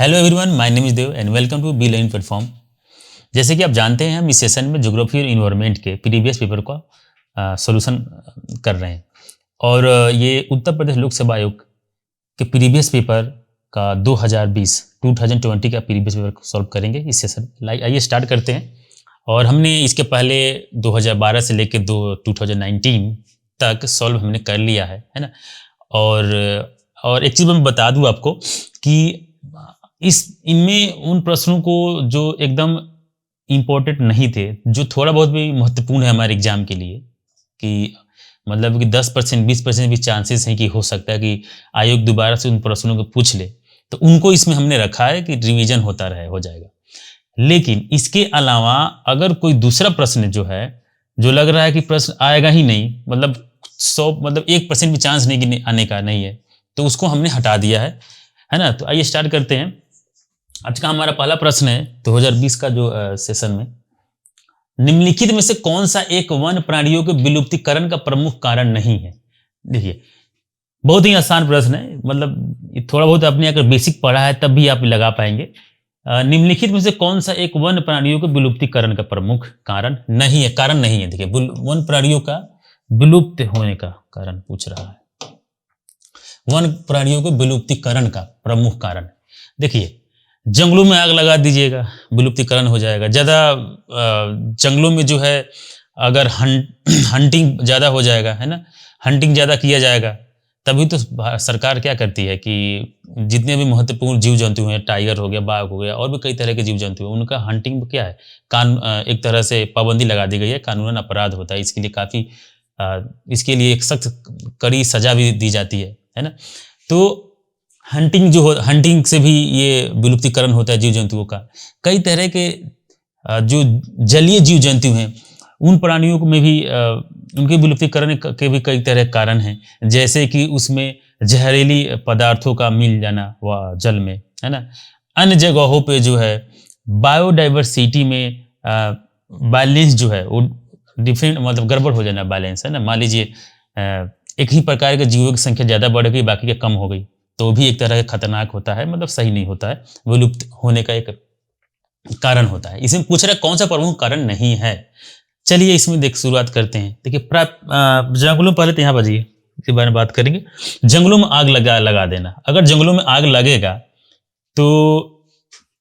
Hello everyone, my name is Dev and welcome to B learning platform. जैसे कि आप जानते हैं, हम इस सेशन में ज्योग्राफी और इन्वायरमेंट के प्रीवियस पेपर का सॉल्यूशन कर रहे हैं। और ये उत्तर प्रदेश लोक सेवा आयोग के प्रीवियस पेपर का 2020 का प्रीवियस पेपर सॉल्व करेंगे इस सेशन। आइए स्टार्ट करते हैं। और हमने इसके पहले 2012 से लेकर 2019 तक सॉल्व हमने कर लिया है ना। और एक चीज़ मैं बता दूं आपको कि इनमें उन प्रश्नों को जो एकदम इम्पोर्टेंट नहीं थे, जो थोड़ा बहुत भी महत्वपूर्ण है हमारे एग्जाम के लिए, कि मतलब कि 10% 20% भी चांसेस हैं कि हो सकता है कि आयोग दोबारा से उन प्रश्नों को पूछ ले, तो उनको इसमें हमने रखा है कि रिवीजन होता रहे, हो जाएगा। लेकिन इसके अलावा अगर कोई दूसरा प्रश्न जो है, जो लग रहा है कि प्रश्न आएगा ही नहीं, मतलब 1% भी चांस नहीं कि आने का नहीं है, तो उसको हमने हटा दिया है ना। तो आइए स्टार्ट करते हैं। आज का हमारा पहला प्रश्न है 2020 का जो सेशन में, निम्नलिखित में से कौन सा एक वन प्राणियों के विलुप्तीकरण का प्रमुख कारण नहीं है। देखिए, बहुत ही आसान प्रश्न है, मतलब थोड़ा बहुत आपने अगर बेसिक पढ़ा है तब भी आप लगा पाएंगे। निम्नलिखित में से कौन सा एक वन प्राणियों के विलुप्तीकरण का प्रमुख कारण नहीं है। देखिए, वन प्राणियों का विलुप्त होने का कारण पूछ रहा है। वन प्राणियों के विलुप्तीकरण का प्रमुख कारण, देखिए, जंगलों में आग लगा दीजिएगा, विलुप्तीकरण हो जाएगा। ज़्यादा जंगलों में जो है अगर हंटिंग ज़्यादा हो जाएगा, है ना, हंटिंग ज़्यादा किया जाएगा, तभी तो सरकार क्या करती है कि जितने भी महत्वपूर्ण जीव जंतु हैं, टाइगर हो गया, बाघ हो गया, और भी कई तरह के जीव जंतु हैं, उनका हंटिंग में क्या है, एक तरह से पाबंदी लगा दी गई है, कानूनन अपराध होता है। इसके लिए काफ़ी इसके लिए एक सख्त कड़ी सजा भी दी जाती है ना। तो हंटिंग से भी ये विलुप्तीकरण होता है जीव जंतुओं का। कई तरह के जो जलीय जीव जंतु हैं, उन प्राणियों में भी उनके विलुप्तीकरण के भी कई तरह के कारण हैं, जैसे कि उसमें जहरीली पदार्थों का मिल जाना व जल में, है ना। अन्य जगहों पे जो है बायोडाइवर्सिटी में बैलेंस जो है वो डिफरेंट, मतलब गड़बड़ हो जाना, बैलेंस, है ना। मान लीजिए एक ही प्रकार के जीवों की संख्या ज़्यादा बढ़ गई, बाकी का कम हो गई, तो भी एक तरह का खतरनाक होता है, मतलब सही नहीं होता है, विलुप्त होने का एक कारण होता है। इसमें पूछ रहा है कौन सा प्रमुख कारण नहीं है। चलिए इसमें शुरुआत करते हैं। देखिए, जंगलों में पहले तो यहाँ बजिए इसके बारे में बात करेंगे। जंगलों में आग लगा देना, अगर जंगलों में आग लगेगा तो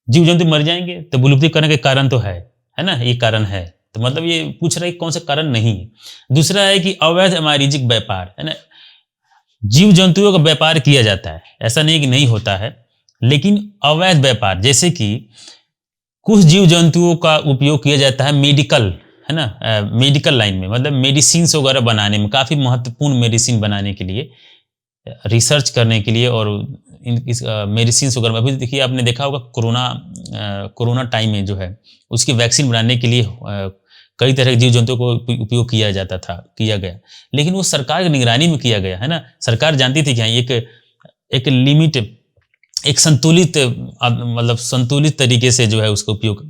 जीव जंतु मर जाएंगे, तो विलुप्तीकरण के कारण तो है ना, ये कारण है। तो मतलब ये पूछ रहा है कौन सा कारण नहीं है। दूसरा है कि अवैध अवाणिज्यिक व्यापार, है ना। जीव जंतुओं का व्यापार किया जाता है, ऐसा नहीं कि नहीं होता है, लेकिन अवैध व्यापार, जैसे कि कुछ जीव जंतुओं का उपयोग किया जाता है मेडिकल, है ना, मेडिकल लाइन में, मतलब मेडिसिन वगैरह बनाने में, काफ़ी महत्वपूर्ण मेडिसिन बनाने के लिए, रिसर्च करने के लिए, और इस मेडिसिन वगैरह में भी देखिए, आपने देखा होगा कोरोना टाइम में जो है उसकी वैक्सीन बनाने के लिए कई तरह के जीव जंतुओं को उपयोग किया गया, लेकिन वो सरकार की निगरानी में किया गया, है ना। सरकार जानती थी कि एक लिमिट, एक संतुलित, मतलब संतुलित तरीके से जो है उसका उपयोग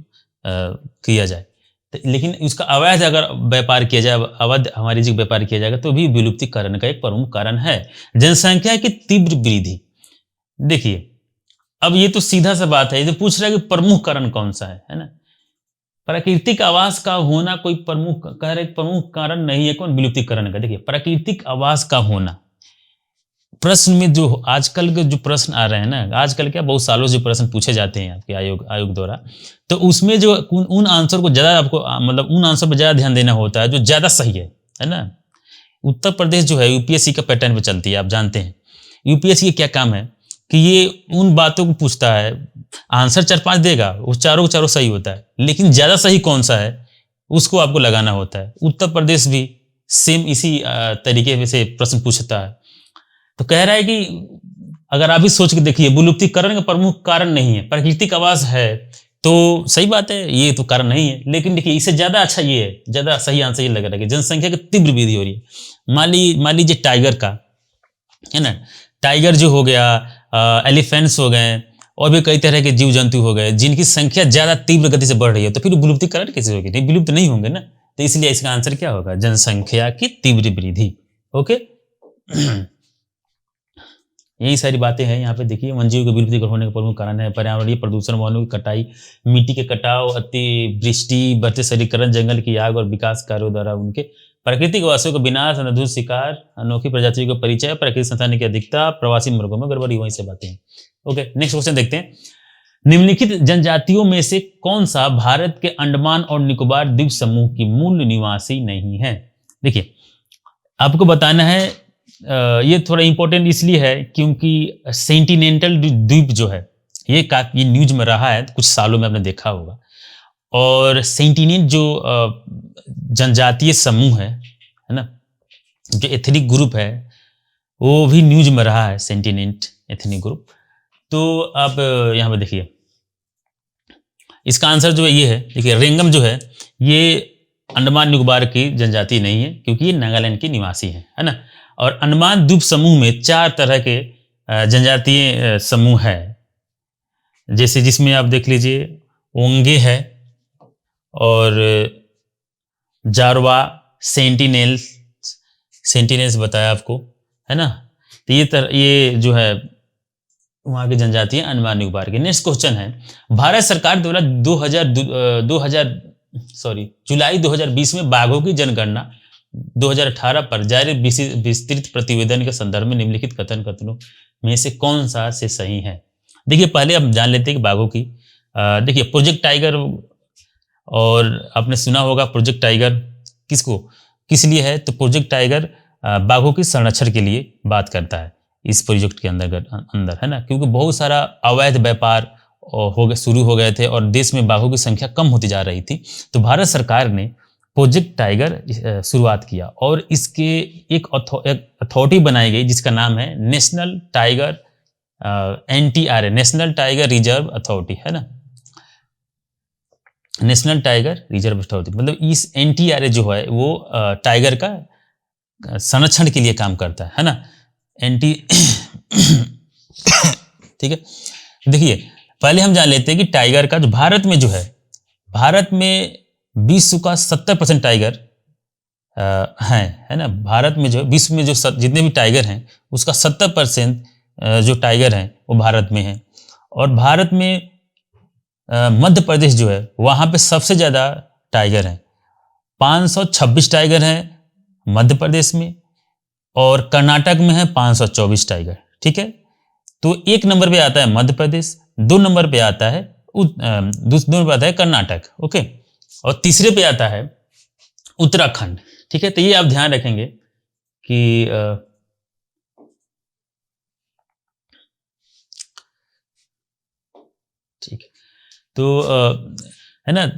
किया जाए। लेकिन उसका अवैध अगर व्यापार किया जाए, अवैध वाणिज्यिक व्यापार किया जाएगा, तो भी विलुप्तीकरण का एक प्रमुख कारण है। जनसंख्या की तीव्र वृद्धि, देखिए, अब ये तो सीधा सा बात है, ये तो पूछ रहा है कि प्रमुख कारण कौन सा है ना। प्राकृतिक आवास का होना कोई प्रमुख कारण नहीं है कौन, विलुप्तीकरण का। देखिए, प्राकृतिक आवास का होना, प्रश्न में जो आजकल के जो प्रश्न आ रहे हैं ना, आजकल क्या बहुत सालों से प्रश्न पूछे जाते हैं आपके आयोग द्वारा, तो उसमें जो उन आंसर को ज़्यादा आपको, मतलब उन आंसर पर ज़्यादा ध्यान देना होता है जो ज़्यादा सही है ना। उत्तर प्रदेश जो है यूपीएससी का पैटर्न पे चलती है, आप जानते हैं यूपीएससी का क्या काम है कि ये उन बातों को पूछता है, आंसर 4-5 देगा, वो चारों सही होता है, लेकिन ज़्यादा सही कौन सा है उसको आपको लगाना होता है। उत्तर प्रदेश भी सेम इसी तरीके से प्रश्न पूछता है। तो कह रहा है कि अगर आप भी सोच के देखिए, विलुप्तीकरण का प्रमुख कारण नहीं है, प्राकृतिक आवास है, तो सही बात है, ये तो कारण नहीं है। लेकिन देखिए, इससे ज़्यादा अच्छा ये है, ज़्यादा सही आंसर ये लग रहा है कि जनसंख्या की तीव्र वृद्धि हो रही है। मान लीजिए टाइगर का, है ना, टाइगर जो हो गया, एलिफेंट्स हो गए, और भी कई तरह के जीव जंतु हो गए जिनकी संख्या ज़्यादा तीव्र गति से बढ़ रही है, तो फिर विलुप्तीकरण कैसे होगी, नहीं, विलुप्त नहीं होंगे ना। तो इसलिए इसका आंसर क्या होगा, जनसंख्या की तीव्र वृद्धि। ओके यही सारी बातें हैं यहाँ पे। देखिए, वन्यजीव के विलुप्त होने का प्रमुख कारण है पर्यावरणीय प्रदूषण, वनों की कटाई, मिट्टी के कटाव, अतिवृष्टि, बढ़ते शहरीकरण, जंगल की आग और विकास कार्यों द्वारा उनके प्राकृतिक आवासों का विनाश, अनधिकृत शिकार, अनोखी प्रजातियों का परिचय, प्राकृतिक संसाधन की अधिकता, प्रवासी मृगों में गड़बड़ी, वहीं से बातें हैं। ओके, नेक्स्ट क्वेश्चन देखते हैं। निम्नलिखित जनजातियों में से कौन सा भारत के अंडमान और निकोबार द्वीप समूह की मूल निवासी नहीं है? देखिए, आपको बताना है, ये थोड़ा इंपॉर्टेंट इसलिए है क्योंकि सेंटिनेंटल द्वीप जो है ये न्यूज में रहा है कुछ सालों में, आपने देखा होगा। और सेंटिनेंट जो जनजातीय समूह है ना, जो एथनिक ग्रुप है, वो भी न्यूज में रहा है, सेंटिनेंट एथनिक ग्रुप। तो आप यहाँ पे देखिए, इसका आंसर जो है ये है। देखिए, रेंगम जो है ये अंडमान निकोबार की जनजाति नहीं है क्योंकि ये नागालैंड की निवासी है ना। और अंडमान द्वीप समूह में 4 तरह के जनजातीय समूह है, जैसे जिसमें आप देख लीजिए ओंगे है और जारवा, सेंटिनेल्स बताया आपको, है ना। तो ये जो है वहाँ की जनजाति है अंडमान निकोबार की। नेक्स्ट क्वेश्चन है, भारत सरकार द्वारा जुलाई 2020 में बाघों की जनगणना 2018 पर जारी विस्तृत प्रतिवेदन के संदर्भ में निम्नलिखित कथनों में से कौन सा से सही है? देखिए, पहले हम जान लेते हैं कि बाघों की, देखिए प्रोजेक्ट टाइगर, और आपने सुना होगा प्रोजेक्ट टाइगर किस लिए है? तो प्रोजेक्ट टाइगर बाघों की संरक्षण के लिए बात करता है इस प्रोजेक्ट के अंदर, है ना, क्योंकि बहुत सारा अवैध व्यापार शुरू हो गए थे और देश में बाघों की संख्या कम होती जा रही थी। तो भारत सरकार ने प्रोजेक्ट टाइगर शुरुआत किया और इसके एक अथॉरिटी बनाई गई जिसका नाम है national tiger NTRA, national tiger reserve authority, है ना, नेशनल टाइगर रिजर्व अथॉरिटी। मतलब इस NTRA जो है वो टाइगर का संरक्षण के लिए काम करता है ना, ठीक है। देखिए, पहले हम जान लेते हैं कि टाइगर का जो भारत में भारत में विश्व का 70% टाइगर है ना। भारत में विश्व में जितने भी टाइगर हैं उसका 70% जो टाइगर हैं वो भारत में है। और भारत में मध्य प्रदेश जो है वहाँ पे सबसे ज़्यादा टाइगर हैं, 526 टाइगर हैं मध्य प्रदेश में, और कर्नाटक में है 524 टाइगर, ठीक है। तो 1 नंबर पे आता है मध्य प्रदेश, 2 नंबर पे आता है कर्नाटक, ओके, और तीसरे पे आता है उत्तराखंड, ठीक है। तो ये आप ध्यान रखेंगे कि ठीक है, तो है ना,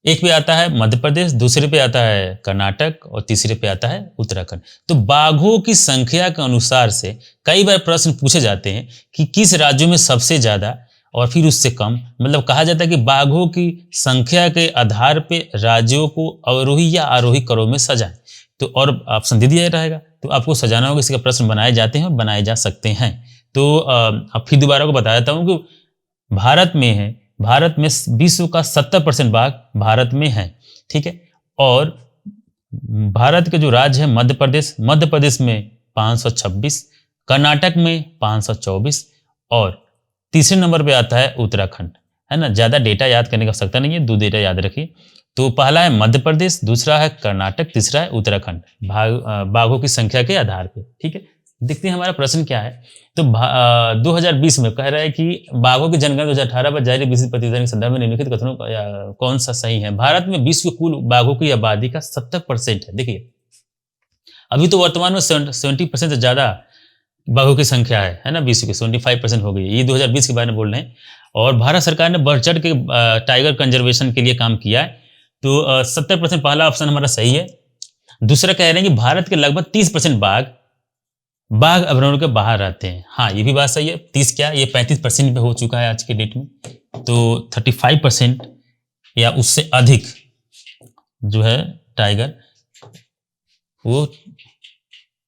एक पे आता है मध्य प्रदेश, दूसरे पे आता है कर्नाटक और तीसरे पे आता है उत्तराखंड। तो बाघों की संख्या के अनुसार से कई बार प्रश्न पूछे जाते हैं कि किस राज्यों में सबसे ज्यादा और फिर उससे कम, मतलब कहा जाता है कि बाघों की संख्या के आधार पे राज्यों को अवरोही या आरोही क्रम में सजाएं। तो और ऑप्शन दे दिया रहेगा, तो आपको सजाना होगा, इसका प्रश्न बनाए जाते हैं और बनाए जा सकते हैं। तो अब फिर दोबारा को बता देता हूँ कि भारत में विश्व का 70% बाघ भारत में है, ठीक है। और भारत के जो राज्य है मध्य प्रदेश में 526, कर्नाटक में 524 और तीसरे नंबर पे आता है उत्तराखंड, है ना। ज्यादा डेटा याद करने की आवश्यकता नहीं है, 2 डेटा याद रखिए। तो पहला है मध्य प्रदेश, दूसरा है कर्नाटक, तीसरा है उत्तराखंड बाघों की संख्या के आधार पे, ठीक है। देखते हैं हमारा प्रश्न क्या है। तो 2020 में कह रहा है कि बाघों की जनगणना 2018 पर जारी विस्तृत प्रतिवेदन के संदर्भ में निम्नलिखित कथनों कौन सा सही है? भारत में विश्व के कुल बाघों की आबादी का 70% है। देखिए, अभी तो वर्तमान में 70% से ज्यादा बाघों की संख्या है ना, विश्व की 75% हो गई है। ये 2020 के बारे में बोल रहे हैं। और भारत सरकार ने बढ़ चढ़ के टाइगर कंजर्वेशन के लिए काम किया है। तो 70% पहला ऑप्शन हमारा सही है। दूसरा कह रहे हैं कि भारत के लगभग 30% बाघ अभयारण्य के बाहर रहते हैं। हाँ, ये भी बात सही है। 30 क्या, ये 35% पे हो चुका है आज के डेट में। तो 35% या उससे अधिक जो है टाइगर वो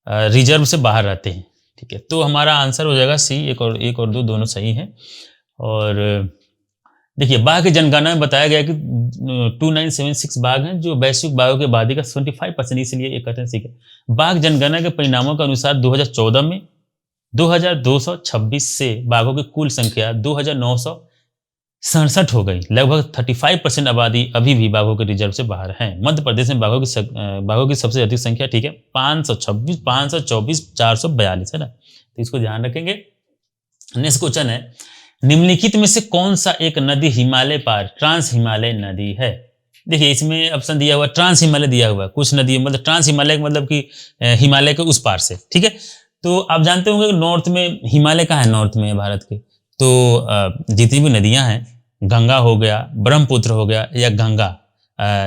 रिजर्व से बाहर रहते हैं, ठीक है। तो हमारा आंसर हो जाएगा सी, 1 और 2 दोनों सही हैं। और देखिए, बाघ की जनगणना में बताया गया कि 2976 बाघ हैं जो वैश्विक बाघों की आबादी का 75%, इसलिए ये कहते हैं। बाघ जनगणना के परिणामों के अनुसार 2014 में 2226 से बाघों की कुल संख्या 2967 हो गई। लगभग 35% आबादी अभी भी बाघों के रिजर्व से बाहर है। मध्य प्रदेश में बाघों की सबसे अधिक संख्या, ठीक है, 526, 524, 442 है ना, तो इसको ध्यान रखेंगे। नेक्स्ट क्वेश्चन है, निम्नलिखित में से कौन सा एक नदी हिमालय पार ट्रांस हिमालय नदी है? देखिए इसमें ऑप्शन दिया हुआ ट्रांस हिमालय दिया हुआ, कुछ नदी मतलब ट्रांस हिमालय मतलब कि हिमालय के उस पार से, ठीक है। तो आप जानते होंगे नॉर्थ में हिमालय कहाँ है, नॉर्थ में है भारत के। तो जितनी भी नदियां हैं, गंगा हो गया, ब्रह्मपुत्र हो गया, या गंगा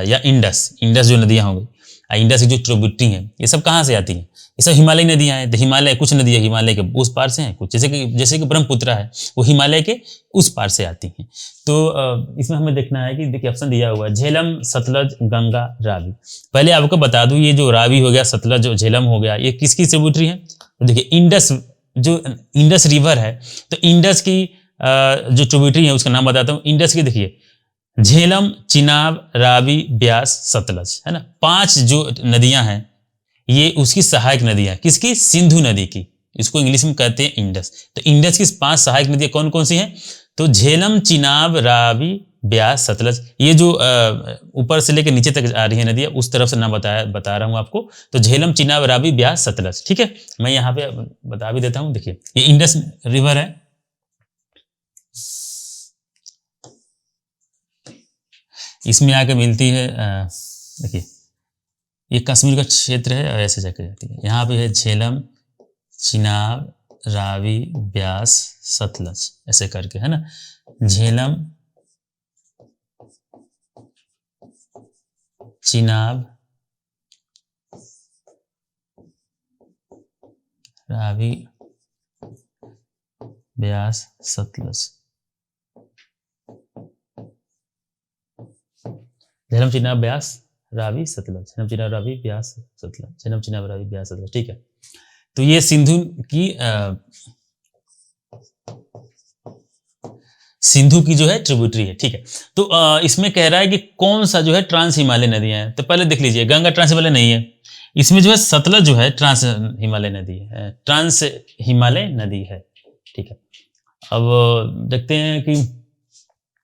या इंडस जो नदियां हो गई, इंडस की जो ट्रिब्यूटरी है, ये सब कहाँ से आती हैं? ये सब हिमालयी नदियां हैं। तो हिमालय, कुछ नदियां हिमालय के उस पार से हैं, कुछ जैसे कि ब्रह्मपुत्र है वो हिमालय के उस पार से आती हैं। तो इसमें हमें देखना है कि देखिए ऑप्शन दिया हुआ है झेलम, सतलज, गंगा, रावी। पहले आपको बता दूं ये जो रावी हो गया, सतलज और झेलम हो गया, ये किसकी ट्रिब्यूटरी है? तो देखिए इंडस रिवर है, तो इंडस की जो ट्रिब्यूटरी है उसका नाम बताता हूँ। इंडस की देखिए झेलम, चिनाब, रावी, ब्यास, सतलज, है ना, 5 जो नदियां हैं ये उसकी सहायक नदियां, किसकी? सिंधु नदी की। इसको इंग्लिश में कहते हैं इंडस। तो इंडस की 5 सहायक नदियां कौन कौन सी हैं? तो झेलम, चिनाब, रावी, ब्यास, सतलज। ये जो ऊपर से लेकर नीचे तक आ रही है नदियां, उस तरफ से नाम बता रहा हूं आपको। तो झेलम, चिनाब, रावी, ब्यास, सतलज, ठीक है। मैं यहाँ पे बता भी देता हूं। देखिए ये इंडस रिवर है, इसमें आके मिलती है, देखिए ये कश्मीर का क्षेत्र है और ऐसे जाके जाती है। यहाँ पे है झेलम, चिनाब, रावी, ब्यास, सतलज, ऐसे करके, है ना। झेलम, चिनाब, रावी, ब्यास, सतलज। झेलम, चिनाब, ब्यास, रावी, सतलज, झेलम, चिनाब, रावी, ब्यास, सतलज, झेलम, चिनाब, रावी, ब्यास, सतलज, ठीक है। तो ये सिंधु की जो है ट्रिब्यूटरी है, ठीक है। तो इसमें कह रहा है कि कौन सा जो है ट्रांस हिमालय नदियां हैं। तो पहले देख लीजिए, गंगा ट्रांस हिमालय नहीं है, इसमें जो है सतलज जो है ट्रांस हिमालय नदी है, ट्रांस हिमालय नदी है, ठीक है। अब देखते हैं कि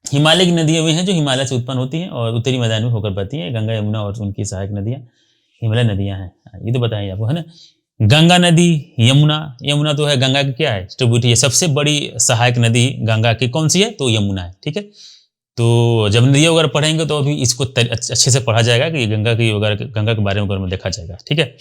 हिमालय की नदियां वे हैं जो हिमालय से उत्पन्न होती हैं और उत्तरी मैदान में होकर बहती हैं। गंगा, यमुना और उनकी सहायक नदियां हिमालय नदियां हैं, ये तो बताएंगे आपको, है ना। गंगा नदी, यमुना तो है गंगा की क्या है, ट्रिब्यूटरी है। सबसे बड़ी सहायक नदी गंगा की कौन सी है? तो यमुना है, ठीक है। तो जब नदियां वगैरह पढ़ेंगे तो अभी इसको अच्छे से पढ़ा जाएगा कि गंगा के बारे में देखा जाएगा, ठीक है।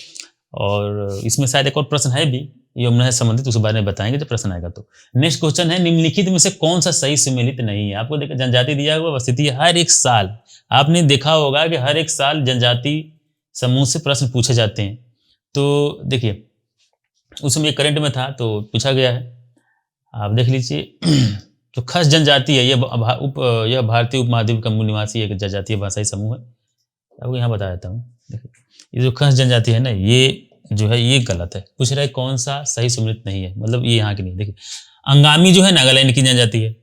और इसमें शायद एक और प्रश्न है भी यमुना से संबंधित, उस बारे में बताएंगे जब प्रश्न आएगा। तो नेक्स्ट क्वेश्चन है, निम्नलिखित में से कौन सा सही सुमेलित नहीं है? आपको देखिए जनजाति दिया हुआ स्थिति, हर एक साल आपने देखा होगा कि हर एक साल जनजाति समूह से प्रश्न पूछे जाते हैं। तो देखिए उस समय करंट में था तो पूछा गया है, आप देख लीजिए। जो खस जनजाति है यह भारतीय उपमहाद्वीप का मूल निवासी एक जनजातीय भाषाई समूह है। आपको यहाँ बता देता हूँ। देखिए ये जो खस जनजाति है ना, ये जो है ये गलत है। पूछ रहा है कौन सा सही सुमेलित नहीं है, मतलब ये यहाँ की नहीं। देखिए अंगामी जो है नागालैंड की जनजाति है,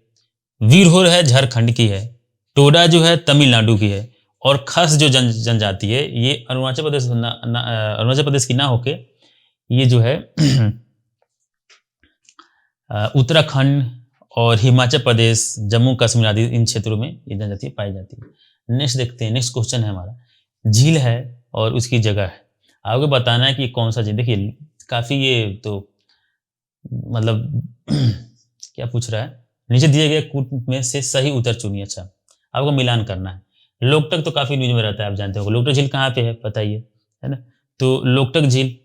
वीरहोर है झारखंड की है, टोडा जो है तमिलनाडु की है, और खस जो जनजाति है ये अरुणाचल प्रदेश की ना होके ये जो है उत्तराखंड और हिमाचल प्रदेश, जम्मू कश्मीर आदि इन क्षेत्रों में ये जनजाति पाई जाती है। नेक्स्ट देखते हैं, नेक्स्ट क्वेश्चन है हमारा, झील है और उसकी जगह है। आपको बताना है कि कौन सा झील। देखिए काफी ये तो मतलब क्या पूछ रहा है, नीचे दिए गए कूट में से सही उत्तर चुनिए। अच्छा आपको मिलान करना है। लोकटक तो काफी न्यूज में रहता है, आप जानते हो। लोकटक झील कहाँ पे है बताइए, है ना। तो लोकटक झील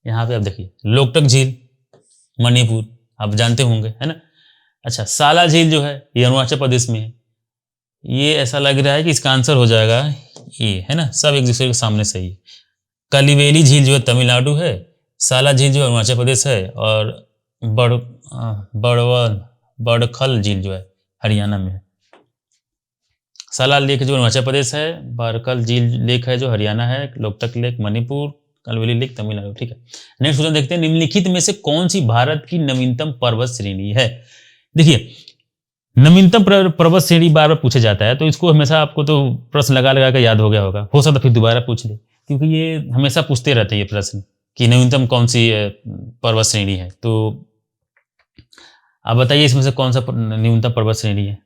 यहाँ पे आप देखिए, लोकटक झील मणिपुर, आप जानते होंगे, है ना। अच्छा साला झील जो है ये अरुणाचल प्रदेश में है। ये ऐसा लग रहा है कि इसका आंसर हो जाएगा ये, है ना, सब एक दूसरे के सामने सही है। कलिवेली झील जो है तमिलनाडु है, साला झील जो अरुणाचल प्रदेश है, और बड़खल झील जो है हरियाणा में है। साला लेक जो अरुणाचल प्रदेश है, बड़खल झील लेक है जो हरियाणा है, लोकटक लेक मणिपुर, कलिवेली लेक तमिलनाडु, ठीक है। नेक्स्ट क्वेश्चन देखते हैं, निम्नलिखित में से कौन सी भारत की नवीनतम पर्वत श्रेणी है? देखिए नवीनतम पर्वत श्रेणी बार बार पूछा जाता है, तो इसको हमेशा आपको तो प्रश्न लगा लगा कर याद हो गया होगा। हो सकता फिर दोबारा पूछ ले, क्योंकि ये हमेशा पूछते रहते हैं ये प्रश्न कि न्यूनतम कौन सी पर्वत श्रेणी है। तो आप बताइए इसमें से कौन सा न्यूनतम पर्वत श्रेणी है।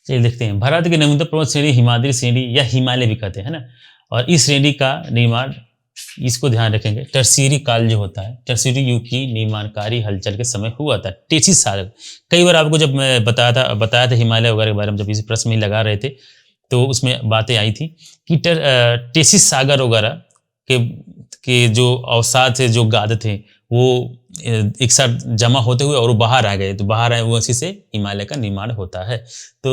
चलिए देखते हैं। भारत की न्यूनतम पर्वत श्रेणी हिमाद्री श्रेणी या हिमालय भी कहते हैं, है ना। और इस श्रेणी का निर्माण, इसको ध्यान रखेंगे, टर्शियरी काल जो होता है, टर्शियरी युग की निर्माणकारी हलचल के समय हुआ था। 33 साल। कई बार आपको जब मैं बताया था हिमालय वगैरह के बारे में, जब इस प्रश्न में लगा रहे थे तो उसमें बातें आई थी कि टेसिस सागर वगैरह के जो अवसाद थे, जो गाद थे, वो एक साथ जमा होते हुए और वो बाहर आ गए। तो बाहर आए वो, इसी से हिमालय का निर्माण होता है। तो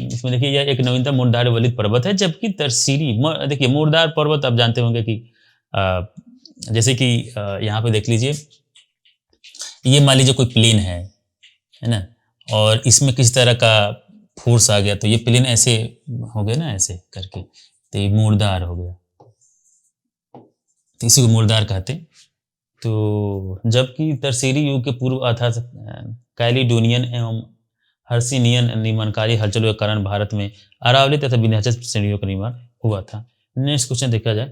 इसमें देखिए यह एक नवीनतम मूर्धार वलित पर्वत है, जबकि तरसीरी, देखिए मूर्धार पर्वत आप जानते होंगे कि जैसे कि यहाँ पे देख लीजिए, ये मान लीजिए कोई प्लेन है ना, और इसमें किस तरह का फोर्स आ गया तो ये प्लेन ऐसे हो गया ना, ऐसे करके, तो ये मूर्धार हो गया, तो इसी को मूर्धार कहते हैं। तो जबकि तरसीरी युग के पूर्व अर्थात कैलिडोनियन एवं हर्सिनियन निर्माणकारी हलचलों के कारण भारत में अरावली तथा विंध्याचल श्रेणियों का निर्माण हुआ था। नेक्स्ट क्वेश्चन देखा जाए,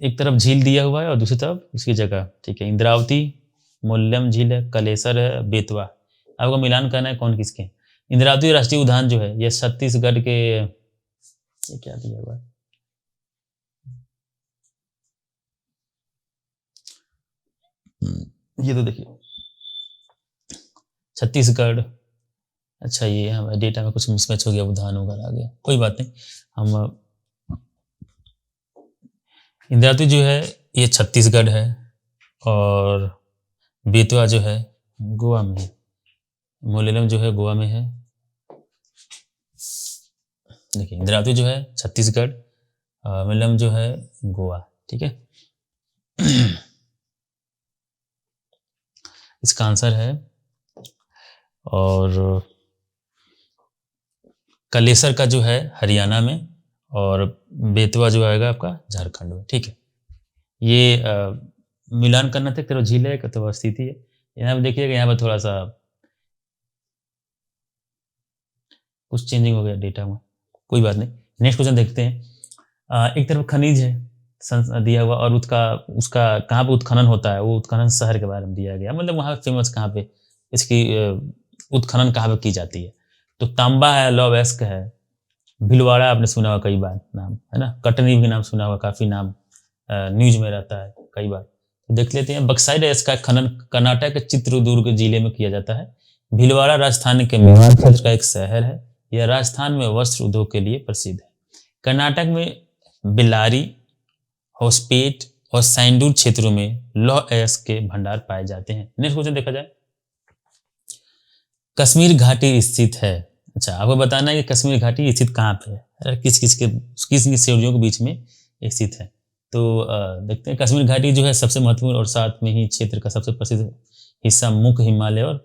एक तरफ झील दिया हुआ है और दूसरी तरफ उसकी जगह, ठीक है। इंद्रावती, मोल्लम झील है, कलेसर है, बेतवा, आपको मिलान करना है कौन किसके। इंद्रावती राष्ट्रीय उद्यान जो है ये छत्तीसगढ़ के, ये क्या दिया हुआ है, ये तो देखिए छत्तीसगढ़, अच्छा ये हमारे डेटा में कुछ मिसमैच हो गया, उद्यान वगैरह आ गया, कोई बात नहीं। हम इंद्रावती जो है ये छत्तीसगढ़ है और बेतवा जो है गोवा में है, मोलेलम जो है गोवा में है। देखिए इंद्रावती जो है छत्तीसगढ़, मोलेलम जो है गोवा, ठीक है। इसका आंसर है, और कलेसर का जो है हरियाणा में और बेतवा जो आएगा आपका झारखंड में, ठीक है। ये मिलान करना था, तेरा झील है तो स्थिति है। यहाँ पे देखिएगा, यहाँ पर थोड़ा सा कुछ चेंजिंग हो गया डेटा में, कोई बात नहीं। नेक्स्ट क्वेश्चन देखते हैं। एक तरफ खनिज है दिया हुआ और उसका कहाँ पे उत्खनन होता है, वो उत्खनन शहर के बारे में दिया गया, मतलब वहाँ फेमस कहाँ पे इसकी उत्खनन कहाँ पे की जाती है। तो तांबा है, लौह-अयस्क है, भीलवाड़ा आपने सुना होगा कई बार नाम, है ना, कटनी भी नाम सुना होगा, काफी नाम न्यूज में रहता है कई बार। तो देख लेते हैं। बक्साइट अयस्क का खनन कर्नाटक के चित्रदुर्ग जिले में किया जाता है। भीलवाड़ा राजस्थान के मेवाड़ क्षेत्र का एक शहर है। यह राजस्थान में वस्त्र उद्योग के लिए प्रसिद्ध है। कर्नाटक में बेल्लारी, होसपेट और सैंडूर क्षेत्रों में लौह अयस्क के भंडार पाए जाते हैं। नेक्स्ट क्वेश्चन देखा जाए, कश्मीर घाटी स्थित है। अच्छा, आपको बताना है कि कश्मीर घाटी स्थित कहाँ पे है, किस किस श्रेणियों के बीच में स्थित है। तो देखते हैं। कश्मीर घाटी जो है सबसे महत्वपूर्ण और साथ में ही क्षेत्र का सबसे प्रसिद्ध हिस्सा मुख्य हिमालय और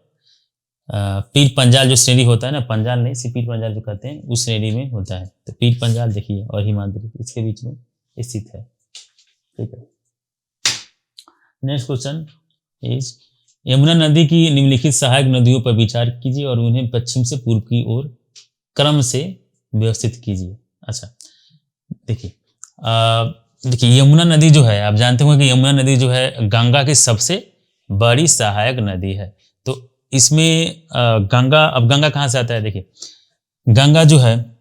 पीर पंजाल जो श्रेणी होता है ना, पंजाल नहीं, पीर पंजाल जो कहते हैं उस श्रेणी में होता है। तो पीर पंजाल देखिए और हिमाद्री इसके बीच में स्थित है, ठीक है। नेक्स्ट क्वेश्चन इज, यमुना नदी की निम्नलिखित सहायक नदियों पर विचार कीजिए और उन्हें पश्चिम से पूर्व की ओर क्रम से व्यवस्थित कीजिए। अच्छा देखिए यमुना नदी जो है, आप जानते होंगे कि यमुना नदी जो है गंगा की सबसे बड़ी सहायक नदी है। तो इसमें गंगा कहाँ से आता है, देखिए गंगा जो है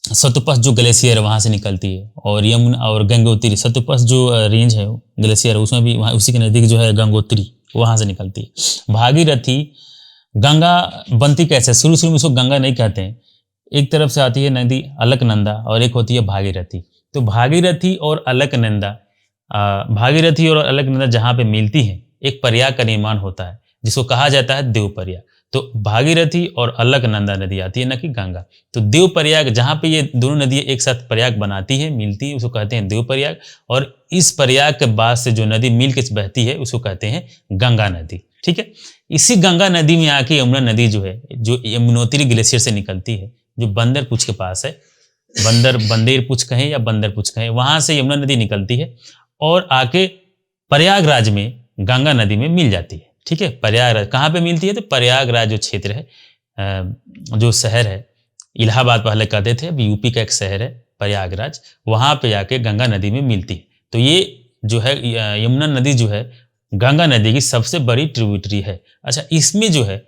सतुपस जो ग्लेशियर वहाँ से निकलती है, और यमुना और गंगोत्री, सतुपस जो रेंज है ग्लेशियर उसमें भी वहाँ उसी के नज़दीक जो है गंगोत्री वहाँ से निकलती है। भागीरथी, गंगा बनती कैसे, शुरू में उसको गंगा नहीं कहते हैं। एक तरफ से आती है नदी अलकनंदा और एक होती है भागीरथी। तो भागीरथी और अलकनंदा जहाँ पे मिलती है एक प्रयाग का निर्माण होता है जिसको कहा जाता है देव प्रयाग। तो भागीरथी और अलकनंदा नदी आती है, न कि गंगा। तो देव प्रयाग जहाँ पे ये दोनों नदियाँ एक साथ प्रयाग बनाती है, मिलती है, उसको कहते हैं देव प्रयाग। और इस प्रयाग के बाद से जो नदी मिल के बहती है उसको कहते हैं गंगा नदी, ठीक है। इसी गंगा नदी में आके यमुना नदी जो है, जो यमुनोत्री ग्लेशियर से निकलती है, जो बंदरपुछ के पास है, बंदेरपुछ कहें या बंदरपुछ कहें, वहां से यमुना नदी निकलती है और आके प्रयागराज में गंगा नदी में मिल जाती है, ठीक है। प्रयागराज कहाँ पे मिलती है, तो प्रयागराज जो क्षेत्र है, जो शहर है, इलाहाबाद पहले कहते थे, अब यूपी का एक शहर है प्रयागराज, वहाँ पे जाके गंगा नदी में मिलती है। तो ये जो है यमुना नदी जो है गंगा नदी की सबसे बड़ी ट्रिब्यूटरी है। अच्छा, इसमें जो है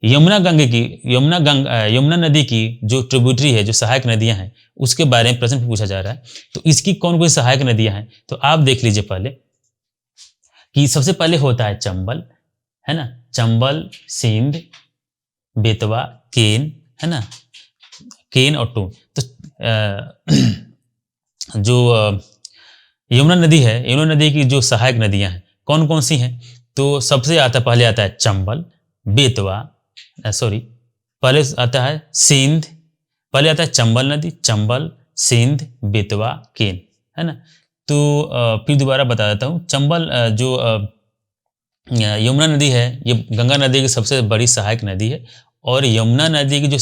यमुना नदी की जो ट्रिब्यूटरी है, जो सहायक नदियां हैं, उसके बारे में प्रश्न पूछा जा रहा है। तो इसकी कौन कौन सहायक नदियां हैं, तो आप देख लीजिए पहले कि सबसे पहले होता है चंबल, है ना, चंबल, सिंध, बेतवा, केन, है ना, केन और टून। तो जो यमुना नदी है, यमुना नदी की जो सहायक नदियां हैं कौन कौन सी हैं, तो सबसे पहले आता है चंबल, बेतवा, पहले आता है सिंध, पहले आता है चंबल नदी, चंबल, सिंध, बेतवा, केन, है ना। तो फिर दोबारा बता देता हूँ, चंबल जो यमुना नदी है, ये गंगा नदी की सबसे बड़ी सहायक नदी है। और यमुना नदी की जो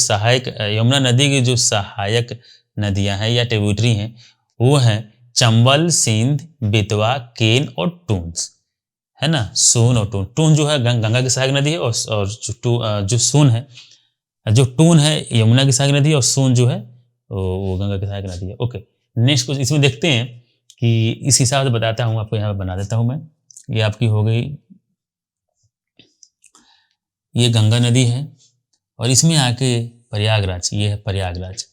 सहायक नदियां हैं या ट्रिब्यूटरी हैं, वो हैं चंबल, सिंध, बेतवा, केन और टून्स, है ना, सोन और टून। टून जो है गंगा की सहायक नदी है, और जो सोन है, जो टून है यमुना की सहायक नदी है, और सोन जो है वो गंगा की सहायक नदी है। ओके, नेक्स्ट कुछ इसमें देखते हैं कि इस हिसाब से बताता हूँ आपको, यहाँ पर बना देता हूँ मैं। ये आपकी हो गई, ये गंगा नदी है, और इसमें आके प्रयागराज, ये है प्रयागराज।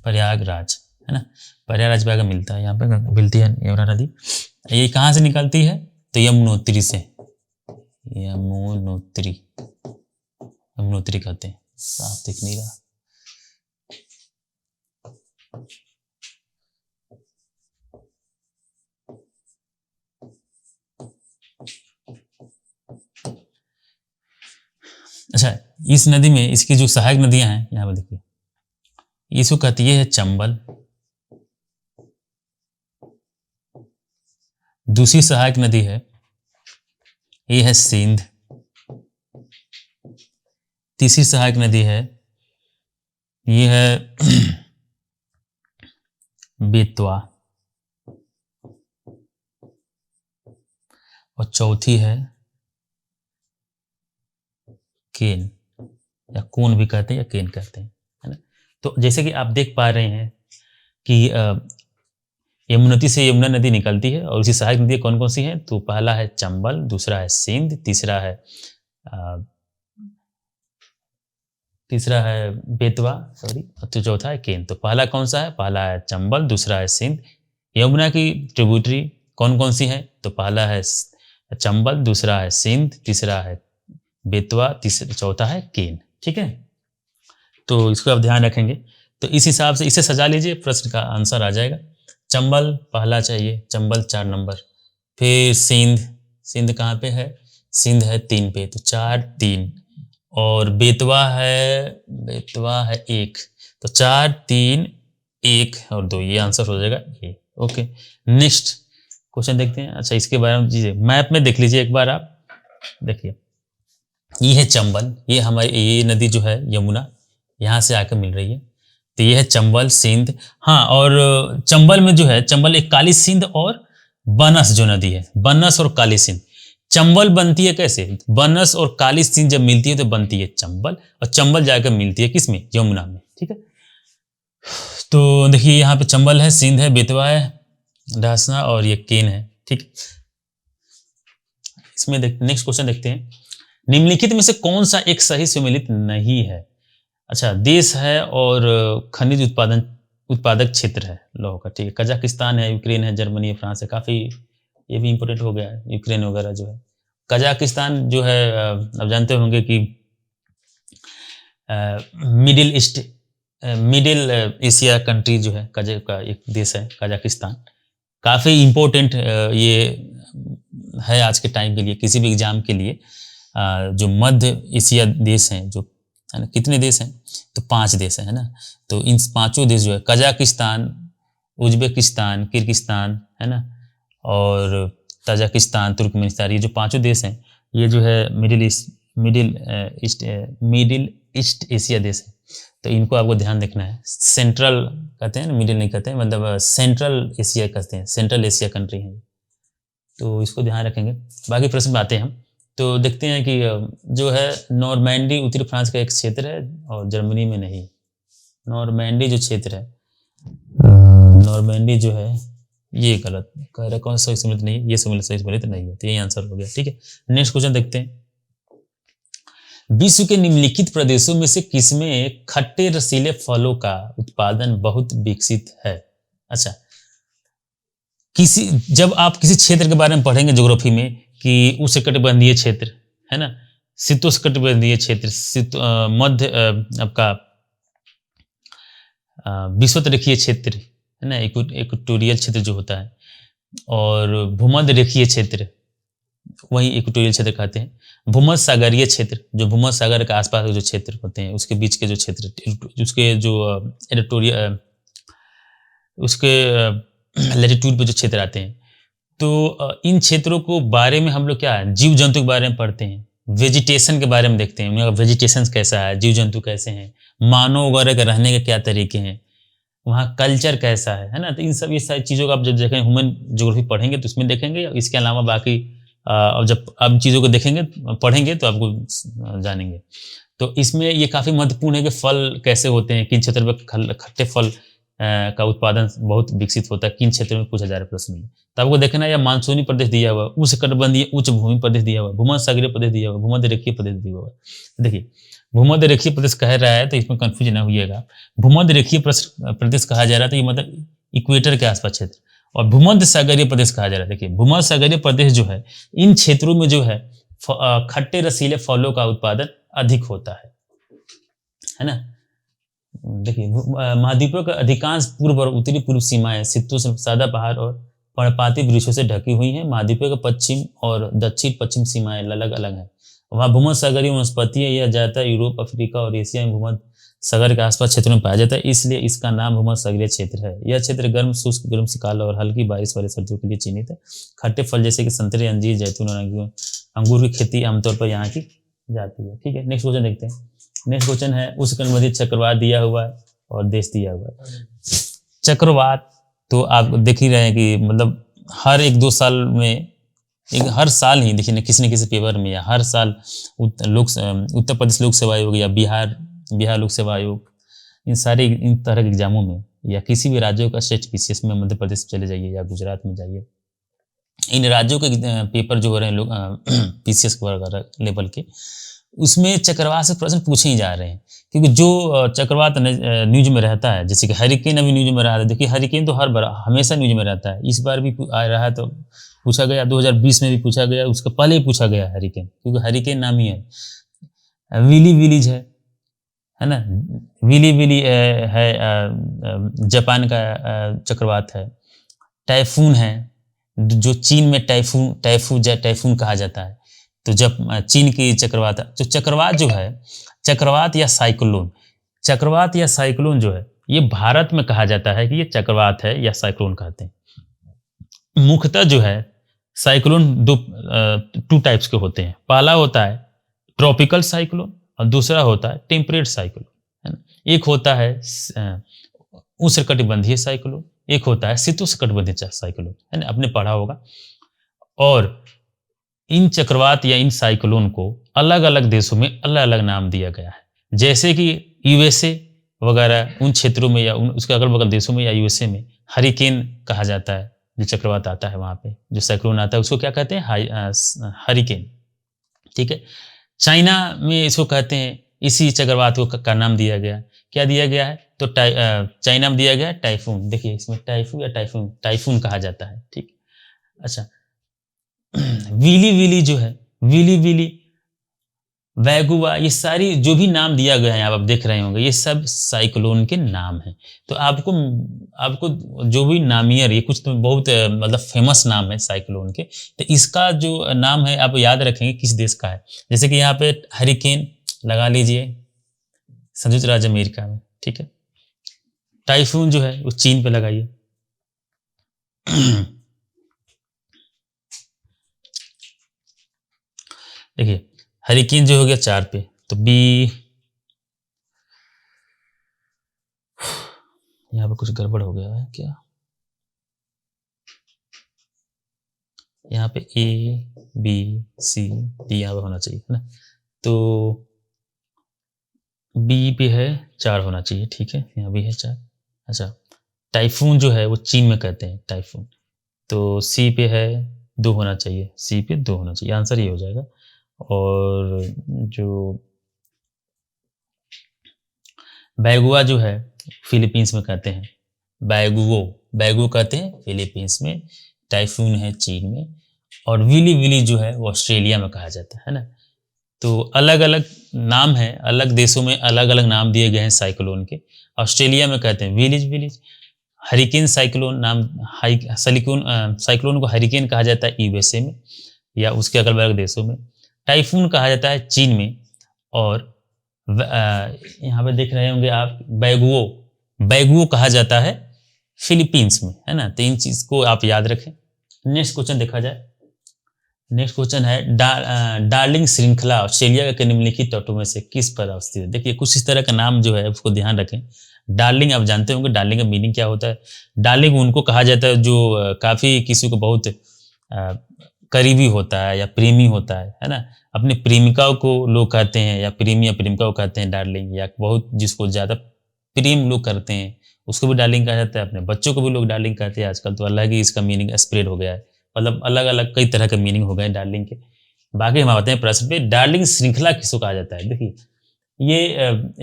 प्रयागराज, है ना, प्रयागराज पे आगे मिलता है, यहाँ पे मिलती है यमुना नदी। ये कहाँ से निकलती है, तो यमुनोत्री से, यमुनोत्री कहते हैं, साफ दिख नहीं रहा। अच्छा, इस नदी में इसकी जो सहायक नदियां हैं, यहाँ पे देखिए, इसको कहती है चंबल, दूसरी सहायक नदी है ये है सिंध, तीसरी सहायक नदी है ये है बेतवा, और चौथी है केन, या कून भी कहते हैं या केन कहते हैं, है ना। तो जैसे कि आप देख पा रहे हैं कि यमुनोत्री से यमुना नदी निकलती है, और उसी सहायक नदी कौन कौन सी हैं, तो पहला है चंबल, दूसरा है सिंध, तीसरा है बेतवा, तो चौथा है केन। तो पहला कौन सा है, पहला है चंबल, दूसरा है सिंध। यमुना की ट्रिब्यूटरी कौन कौन सी है, तो पहला है चंबल, दूसरा है सिंध, तीसरा है बेतवा, चौथा है केन। ठीक है, तो इसको आप ध्यान रखेंगे। तो इस हिसाब से इसे सजा लीजिए, प्रश्न का आंसर आ जाएगा। चंबल पहला चाहिए, चंबल 4 नंबर, फिर सिंध कहाँ पे है, सिंध है 3 पे, तो 4 3, और बेतवा है 1, तो 4 3 1 और 2, ये आंसर हो जाएगा ये। ओके, नेक्स्ट क्वेश्चन देखते हैं। अच्छा, इसके बारे में चीजें मैप में देख लीजिए एक बार, आप देखिए, ये है चंबल, ये हमारी ये नदी जो है यमुना, यहाँ से आकर मिल रही है, तो ये है चंबल, सिंध। हाँ, और चंबल में जो है, चंबल एक काली सिंध और बनस जो नदी है, बनस और काली सिंध। चंबल बनती है कैसे, बनस और काली सिंध जब मिलती है तो बनती है चंबल, और चंबल जाकर मिलती है किसमें, यमुना में। ठीक है, तो देखिए यहाँ पे चंबल है, सिंध है, बेतवा है, ढासना, और ये केन है। ठीक, इसमें नेक्स्ट क्वेश्चन देखते हैं, निम्नलिखित में से कौन सा एक सही सम्मिलित नहीं है। अच्छा, देश है और खनिज उत्पादक क्षेत्र है लौह का। ठीक है, कजाकिस्तान है, यूक्रेन है, जर्मनी है, फ्रांस है। काफी ये भी इंपॉर्टेंट हो गया है, यूक्रेन वगैरह जो है। कजाकिस्तान जो है आप जानते होंगे कि मिडिल एशिया कंट्री जो है, कजा का एक देश है कजाकिस्तान। काफ़ी इम्पोर्टेंट ये है आज के टाइम के लिए, किसी भी एग्जाम के लिए। जो मध्य एशिया देश हैं, जो है ना, कितने देश हैं, तो 5 देश हैं, है ना। तो इन 5 देश जो है, कजाकिस्तान, उज्बेकिस्तान, किर्गिस्तान, है ना, और तजाकिस्तान, तुर्कमेनिस्तान, ये जो 5 देश हैं, ये जो है मिडिल ईस्ट एशिया देश है। तो इनको आपको ध्यान रखना है। सेंट्रल कहते हैं ना, मिडिल नहीं कहते हैं, मतलब सेंट्रल एशिया कहते हैं, सेंट्रल एशिया कंट्री है, तो इसको ध्यान रखेंगे। बाकी प्रश्न में आते हैं हम। तो देखते हैं कि जो है नॉर्मैंडी उत्तरी फ्रांस का एक क्षेत्र है और जर्मनी में नहीं। नॉर्मैंडी जो क्षेत्र है, नॉर्मैंडी जो है ये गलत कह रहा है, कौन सा सही सम्मिलित नहीं, ये सम्मिलित सही सम्मिलित नहीं है, तो यही आंसर हो गया। ठीक है, नेक्स्ट क्वेश्चन देखते हैं। विश्व के निम्नलिखित प्रदेशों में से किसमें खट्टे रसीले फलों का उत्पादन बहुत विकसित है? अच्छा, जब आप किसी क्षेत्र के बारे में पढ़ेंगे ज्योग्राफी में कि उष्णकटिबंधीय क्षेत्र है ना, शीतोष्णकटिबंधीय क्षेत्र, मध्य आपका विषुवत-रेखीय क्षेत्र है ना, इक्वेटोरियल क्षेत्र जो होता है, और भूमध्य रेखीय क्षेत्र वही इक्वेटोरियल क्षेत्र कहते हैं। भूमध्य सागरीय क्षेत्र जो भूमध्य सागर के आसपास के जो क्षेत्र होते हैं उसके बीच के जो क्षेत्र, उसके जो एडिटोरियल उसके लैटिट्यूड पे जो क्षेत्र आते हैं, तो इन क्षेत्रों को बारे में हम लोग क्या जीव जंतु के बारे में पढ़ते हैं, वेजिटेशन के बारे में देखते हैं, उनका वेजिटेशन कैसा है, जीव जंतु कैसे हैं, मानव वगैरह के रहने के क्या तरीके हैं, वहाँ कल्चर कैसा है ना। तो इन सब ये सारी चीज़ों को आप जब देखें ह्यूमन ज्योग्राफी पढ़ेंगे तो उसमें देखेंगे। इसके अलावा बाकी और जब आप चीज़ों को देखेंगे पढ़ेंगे तो आपको जानेंगे। तो इसमें ये काफ़ी महत्वपूर्ण है कि फल कैसे होते हैं, किन क्षेत्र में खट्टे फल का उत्पादन बहुत विकसित होता है, किन क्षेत्रों में पूछा जा रहा है प्रश्न में। तो आपको देखना है, या मानसूनी प्रदेश दिया हुआ, उष्णकटिबंधीय उच्च भूमि प्रदेश दिया हुआ, भूमध्य सागरीय प्रदेश दिया हुआ, भूमध्य रेखीय प्रदेश दिया हुआ। देखिए भूमध्य रेखीय प्रदेश कह रहा है तो इसमें कंफ्यूजन ना होइएगा। भूमध्य रेखीय प्रदेश कहा जा रहा है तो ये मतलब इक्वेटर के आसपास क्षेत्र, और भूमध्य सागरीय प्रदेश कहा जा रहा है। देखिए भूमध्य सागरीय प्रदेश जो है, इन क्षेत्रों में जो है खट्टे रसीले फलों का उत्पादन अधिक होता है ना। देखिए महाद्वीपों का अधिकांश पूर्व और उत्तरी पूर्व सीमाएं शीतोष्ण सादा पहाड़ और पर्णपाती वृक्षों से ढकी हुई हैं। महाद्वीपों का पश्चिम और दक्षिण पश्चिम सीमाएं अलग अलग हैं। वहाँ भूमध्य सागरीय वनस्पति है, यह ज्यादातर यूरोप, अफ्रीका और एशिया में भूमध्य सागर के आसपास क्षेत्रों में पाया जाता है, इसलिए इसका नाम भूमध्य सागरीय क्षेत्र है। यह क्षेत्र गर्म शुष्क ग्रीष्मकाल और हल्की बारिश वाले सर्दियों के लिए चिन्हित है। खट्टे फल जैसे कि संतरे, अंजीर, जैतून और अंगूर की खेती आमतौर पर यहाँ की जाती है। ठीक है, नेक्स्ट क्वेश्चन देखते हैं। नेक्स्ट क्वेश्चन है, उष्णकटिबंधीय चक्रवात दिया हुआ है और देश दिया हुआ है। चक्रवात तो आप देख ही रहे हैं कि मतलब हर 1-2 साल में, हर साल ही देखिए किसी न किसी पेपर में, या हर साल उत्तर प्रदेश लोक सेवा आयोग या बिहार लोक सेवा आयोग, इन तरह के एग्जामों में, या किसी भी राज्यों का स्टेट पीसीएस में मध्य प्रदेश चले जाइए या गुजरात में जाइए, इन राज्यों के पेपर जो हो रहे हैं लोग पीसीएस वगैरह लेवल के, उसमें चक्रवात से प्रश्न पूछे ही जा रहे हैं। क्योंकि जो चक्रवात न्यूज में रहता है, जैसे कि हरिकेन अभी न्यूज में रहा था। देखिए हरिकेन तो हर बार हमेशा न्यूज में रहता है, इस बार भी आ रहा है, तो पूछा गया, 2020 में भी पूछा गया, उसके पहले ही पूछा गया हरिकेन, क्योंकि हरिकेन नाम ही है। विली विलीज है ना, विली विली है जापान का चक्रवात है। टाइफून है, जो चीन में टाइफून कहा जाता है। तो जब चीन की चक्रवात, तो चक्रवात जो है, चक्रवात या साइक्लोन जो है, ये भारत में कहा जाता है कि ये चक्रवात है या साइक्लोन कहते हैं। मुख्यतः जो है साइक्लोन टू टाइप्स के होते हैं। पहला होता है ट्रॉपिकल साइक्लोन और दूसरा होता है टेम्परेट साइक्लोन, है ना। एक होता है उष्णकटिबंधीय साइक्लोन, एक होता है शीतोष्णकटिबंधीय साइक्लोन, है ना, आपने पढ़ा होगा। और इन चक्रवात या इन साइक्लोन को अलग अलग देशों में अलग अलग नाम दिया गया है। जैसे कि यूएसए वगैरह उन क्षेत्रों में, या उसके अगल बगल देशों में, या यूएसए में हरिकेन कहा जाता है। जो चक्रवात आता है वहाँ पे, जो साइक्लोन आता है, उसको क्या कहते हैं, हरिकेन। ठीक है, चाइना में इसको कहते हैं, इसी चक्रवात को का नाम दिया गया, क्या दिया गया है, तो चाइना में दिया गया है टाइफून। देखिए इसमें टाइफून या टाइफून कहा जाता है। ठीक, अच्छा विली विली जो है, विली विली, वैगुआ, ये सारी जो भी नाम दिया गया है आप देख रहे होंगे, ये सब साइक्लोन के नाम हैं। तो आपको जो भी नामियर, ये कुछ तो बहुत मतलब फेमस नाम है साइक्लोन के, तो इसका जो नाम है आप याद रखेंगे किस देश का है। जैसे कि यहाँ पे हरिकेन लगा लीजिए, संयुक्त राज्य अमेरिका में। ठीक है, टाइफून जो है वो चीन पे लगाइए। देखिए हरिकेन जो हो गया 4 पे, तो बी, यहाँ पे कुछ गड़बड़ हो गया है क्या, यहाँ पे ABCD यहाँ पे होना चाहिए, है ना। तो बी पे है 4 होना चाहिए, ठीक है, यहाँ भी है 4। अच्छा, टाइफून जो है वो चीन में कहते हैं टाइफून। तो सी पे है 2 होना चाहिए, सी पे 2 होना चाहिए, आंसर ये हो जाएगा। और जो बैगुआ जो है फिलीपींस में कहते हैं, बैगुओ कहते हैं फिलीपींस में, टाइफून है चीन में, और विली विली जो है वो ऑस्ट्रेलिया में कहा जाता है ना। तो अलग अलग नाम है, अलग देशों में अलग अलग नाम दिए गए हैं साइक्लोन के। ऑस्ट्रेलिया में कहते हैं विलिज विलिज, हरिकेन साइक्लोन नाम, साइक्लोन को हरिकेन कहा जाता है यूएसए में या उसके अगल बगल देशों में। टाइफून कहा जाता है चीन में, और यहाँ पे देख रहे होंगे आप बैगुओ कहा जाता है फिलीपींस में, है ना। तो इन चीज को आप याद रखें। नेक्स्ट क्वेश्चन देखा जाए। नेक्स्ट क्वेश्चन है डार्लिंग श्रृंखला ऑस्ट्रेलिया के निम्नलिखित तटों में से किस पर अवस्थित है। देखिए कुछ इस तरह का नाम जो है उसको ध्यान रखें। डार्लिंग आप जानते होंगे, डार्लिंग का मीनिंग क्या होता है। डार्लिंग उनको कहा जाता है जो काफी किसी को बहुत करीबी होता है या प्रेमी होता है ना। अपने प्रेमिकाओं को लोग कहते हैं, या प्रेमी या प्रेमिका को कहते हैं डार्लिंग, या बहुत जिसको ज्यादा प्रेम लोग करते हैं उसको भी डार्लिंग कहा जाता है। अपने बच्चों को भी लोग डार्लिंग कहते हैं। आजकल तो अलग ही इसका मीनिंग स्प्रेड हो गया है, मतलब अलग अलग कई तरह के मीनिंग हो गए डार्लिंग के। बाकी हम आते हैं प्रश्न पे, डार्लिंग श्रृंखला किसको कहा जाता है। देखिए ये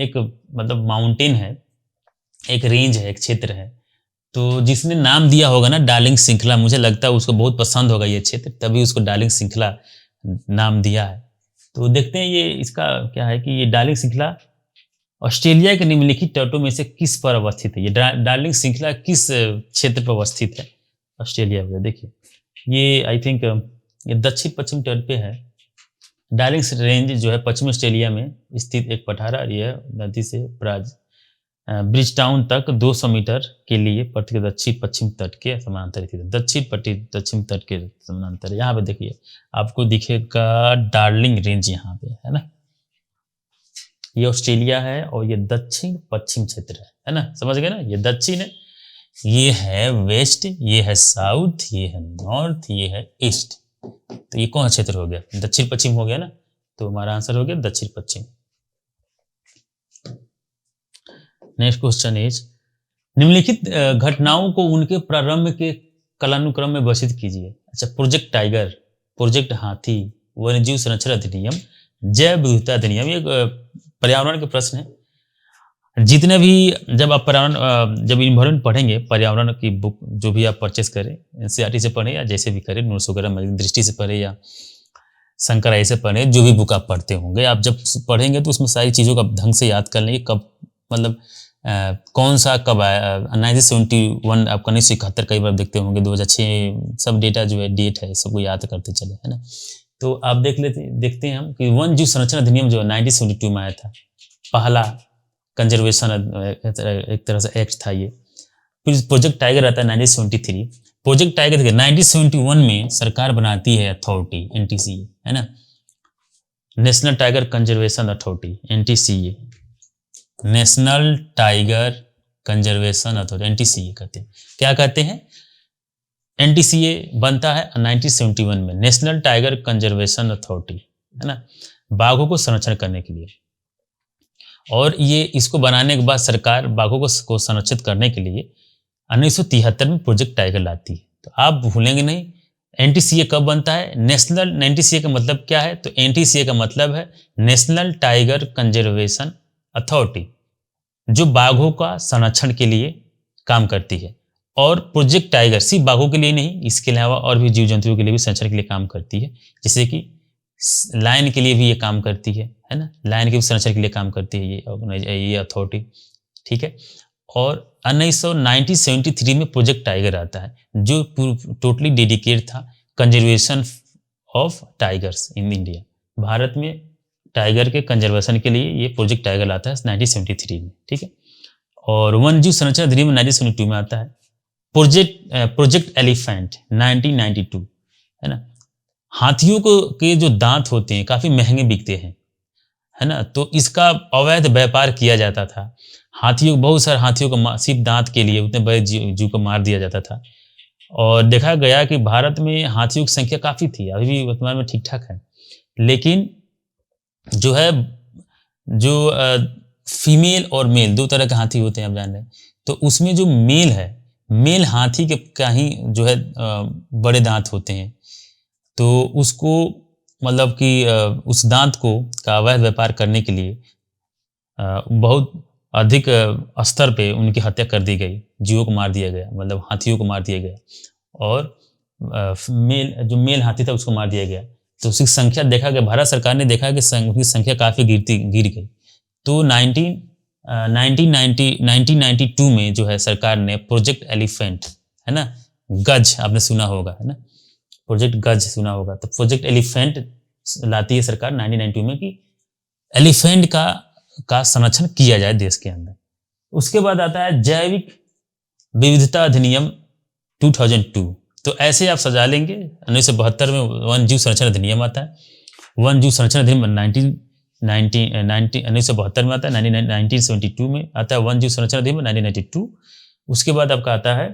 एक मतलब माउंटेन है, एक रेंज है, एक क्षेत्र है। तो जिसने नाम दिया होगा ना डार्लिंग श्रृंखला, मुझे लगता है उसको बहुत पसंद होगा ये क्षेत्र, तभी उसको डार्लिंग श्रृंखला नाम दिया है। तो देखते हैं ये इसका क्या है कि ये डार्लिंग श्रृंखला ऑस्ट्रेलिया के निम्नलिखित तटों में से किस पर अवस्थित है। ये डार्लिंग श्रृंखला किस क्षेत्र पर अवस्थित है ऑस्ट्रेलिया में। देखिए ये आई थिंक ये दक्षिण पश्चिम तट पे है। डार्लिंग रेंज जो है पश्चिमी ऑस्ट्रेलिया में स्थित एक पठार ये नदी से ब्रिज टाउन तक 200 मीटर के लिए प्रति दक्षिण पश्चिम तट के समानांतर स्थित है। दक्षिण तट के समानांतर। यहाँ पे देखिए आपको दिखेगा डार्लिंग रेंज यहाँ पे, है ना। ये ऑस्ट्रेलिया है और ये दक्षिण पश्चिम क्षेत्र है ना। समझ गए ना, ये दक्षिण है, ये है वेस्ट, ये है साउथ, ये है नॉर्थ, ये है ईस्ट। तो ये कौन क्षेत्र हो गया, दक्षिण पश्चिम हो गया ना। तो हमारा आंसर हो गया दक्षिण पश्चिम। नेक्स्ट क्वेश्चन इज, निम्नलिखित घटनाओं को उनके प्रारंभ के कालानुक्रम में वर्णित कीजिए। अच्छा, प्रोजेक्ट टाइगर, प्रोजेक्ट हाथी, वन्यजीव संरक्षण अधिनियम, जैव विविधता अधिनियम। ये पर्यावरण के प्रश्न है। जितने भी जब आप पर्यावरण जब इन्वायरमेंट पढ़ेंगे, पर्यावरण की बुक जो भी आप परचेस करें, एनसीईआरटी से पढ़ें या जैसे भी करें, नोट्स वगैरह दृष्टि से पढ़े या शंकर से पढ़े, जो भी बुक आप पढ़ते होंगे, आप जब पढ़ेंगे तो उसमें सारी चीज़ों का ढंग से याद कर लेंगे। कब मतलब कौन सा कब आया, 1971 आपका 1971 कई बार देखते होंगे, 2006, सब डेटा जो है डेट है सबको याद करते चले, है ना। तो आप देखते हैं हम कि वन्यजीव संरक्षण अधिनियम जो 1972 में आया था, पहला कंजर्वेशन एक तरह से एक्ट था ये। फिर प्रोजेक्ट टाइगर आता है 1973। प्रोजेक्ट टाइगर 1971 में सरकार बनाती है अथॉरिटी, एनटीसीए, है ना, national tiger conservation authority, NTCA, national tiger conservation authority, NTCA कहते हैं। क्या कहते हैं, एनटीसीए बनता है 1971 में, नेशनल टाइगर कंजर्वेशन अथॉरिटी, है ना, बाघों को संरक्षण करने के लिए। और ये इसको बनाने के बाद सरकार बाघों को संरक्षित करने के लिए 1973 में प्रोजेक्ट टाइगर लाती है। तो आप भूलेंगे नहीं, एनटीसीए कब बनता है, नेशनल। एनटीसीए का मतलब क्या है, तो एनटीसीए का मतलब है नेशनल टाइगर कंजर्वेशन अथॉरिटी, जो बाघों का संरक्षण के लिए काम करती है। और प्रोजेक्ट टाइगर सिर्फ बाघों के लिए नहीं, इसके अलावा और भी जीव जंतुओं के लिए भी संरक्षण के लिए काम करती है। जैसे कि लायन के लिए भी ये काम करती है ना, लायन के भी संरक्षण के लिए काम करती है ये अथॉरिटी, ठीक है। और 1973 में प्रोजेक्ट टाइगर आता है, जो टोटली डेडिकेट था conservation of tigers in India. Bharat में टाइगर के कंजर्वेशन के लिए ये प्रोजेक्ट टाइगर आता है 1973 में, ठीक है। और वन्यजीव संरक्षण अधिनियम 1972 में आता है। प्रोजेक्ट एलिफेंट 1992, है ना। हाथियों के जो दांत होते हैं काफी महंगे बिकते हैं, है ना, तो इसका अवैध व्यापार किया जाता था। बहुत सारे हाथियों को सिर्फ दांत के लिए उतने बड़े जीव को मार दिया जाता था। और देखा गया कि भारत में हाथियों की संख्या काफ़ी थी, अभी भी वर्तमान में ठीक ठाक है, लेकिन जो है जो फीमेल और मेल दो तरह के हाथी होते हैं, आप जान रहे हैं। तो उसमें जो मेल है, मेल हाथी के का ही जो है बड़े दांत होते हैं, तो उसको मतलब कि उस दांत को का अवैध व्यापार करने के लिए बहुत अधिक स्तर पे उनकी हत्या कर दी गई, जीवों को मार दिया गया, मतलब हाथियों को मार दिया गया, और जो मेल हाथी था उसको मार दिया गया। तो उसकी संख्या देखा गया, भारत सरकार ने देखा कि उसकी संख्या काफ़ी गिर गई। तो 1992 में जो है सरकार ने प्रोजेक्ट एलिफेंट, है ना, गज आपने सुना होगा, है ना, प्रोजेक्ट गज सुना होगा, तो प्रोजेक्ट एलिफेंट लाती है सरकार 1992 में कि एलिफेंट का संरक्षण किया जाए देश के अंदर। उसके बाद आता है जैविक विविधता अधिनियम 2002। तो ऐसे आप सजा लेंगे, 1972 में वन जीव संरक्षण अधिनियम आता है, वन जीव संरक्षण अधिनियम 1972 में आता है, 1972 में आता है वन जीव संरक्षण अधिनियम 1992। उसके बाद आपका आता है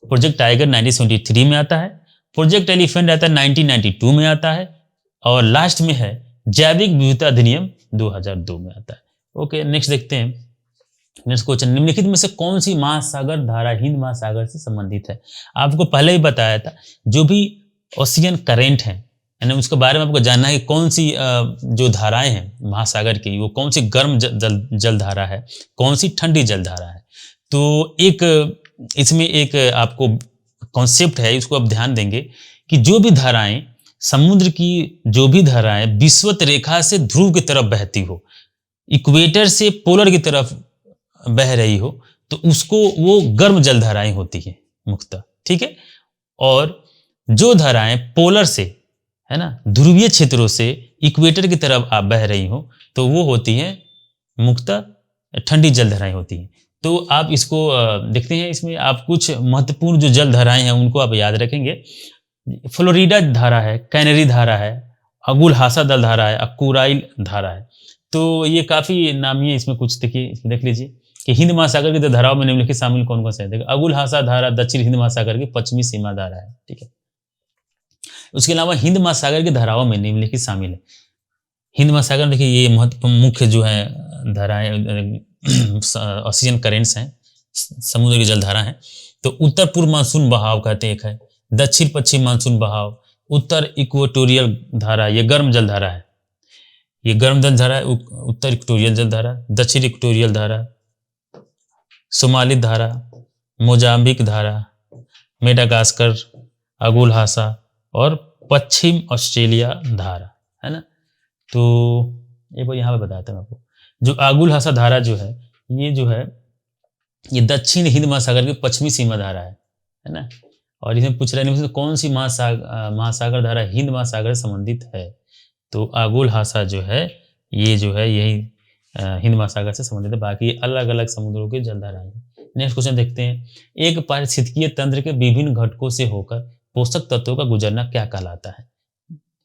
प्रोजेक्ट टाइगर 1973 में आता है, प्रोजेक्ट एलिफेंट आता है 1992 में आता है, और लास्ट में है जैविक विविधता अधिनियम 2002 में आता है। ओके, नेक्स्ट देखते हैं। नेक्स्ट क्वेश्चन, निम्नलिखित में से कौन सी महासागर धारा हिंद महासागर से संबंधित है? आपको पहले ही बताया था, जो भी ओशियन करेंट है यानी उसके बारे में आपको जानना है कि कौन सी जो धाराएं हैं महासागर की, वो कौन सी गर्म जल धारा है, कौन सी ठंडी जल धारा है। तो इसमें एक आपको कॉन्सेप्ट है, इसको आप ध्यान देंगे कि जो भी धाराएं समुद्र की, जो भी धाराएं विषुवत रेखा से ध्रुव की तरफ बहती हो, इक्वेटर से पोलर की तरफ बह रही हो, तो उसको वो गर्म जलधाराएं होती है मुख्यतः, ठीक है। और जो धाराएं पोलर से, है ना, ध्रुवीय क्षेत्रों से इक्वेटर की तरफ आप बह रही हो, तो वो होती हैं मुख्यतः ठंडी जलधाराएं होती हैं। तो आप इसको देखते हैं, इसमें आप कुछ महत्वपूर्ण जो जलधाराएं हैं उनको आप याद रखेंगे। फ्लोरिडा धारा है, कैनरी धारा है, अगुलहासा दल धारा है, अक्कुराइल धारा है। तो ये काफ़ी नामी है। इसमें कुछ देखिए, इसमें देख लीजिए कि हिंद महासागर की धाराओं में निम्नलिखित शामिल कौन कौन से है। देखिए, अगुलहासा धारा दक्षिण हिंद महासागर की पश्चिमी सीमा धारा है, ठीक है। उसके अलावा हिंद महासागर की धाराओं में निम्नलिखित शामिल है। हिंद महासागर देखिए, ये मुख्य जो है धाराएं ओशियन करेंट्स हैं, समुद्र की जलधारा है। तो उत्तर पूर्व मानसून बहाव कहते हैं एक है, दक्षिण पश्चिम मानसून बहाव, उत्तर इक्वेटोरियल धारा, ये गर्म जलधारा है, ये गर्म जलधारा है, उत्तर इक्वेटोरियल जलधारा, दक्षिण इक्वेटोरियल धारा, सोमाली धारा, मोजाम्बिक धारा, मेडागास्कर, अगुलहासा और पश्चिम ऑस्ट्रेलिया धारा, है ना। तो एक बार यहाँ पे बताता हूँ आपको, जो अगुलहासा धारा जो है ये दक्षिण हिंद महासागर की पश्चिमी सीमा धारा है ना। और इसमें पूछ रहे हैं कौन सी महासागर धारा हिंद महासागर से संबंधित है। तो अगुलहासा जो है ये जो है यही हिंद महासागर से संबंधित है, बाकी अलग अलग समुद्रों के जलधाराएं हैं। नेक्स्ट क्वेश्चन देखते हैं, एक पारिस्थितिकीय तंत्र के विभिन्न घटकों से होकर पोषक तत्वों का गुजरना क्या कहलाता है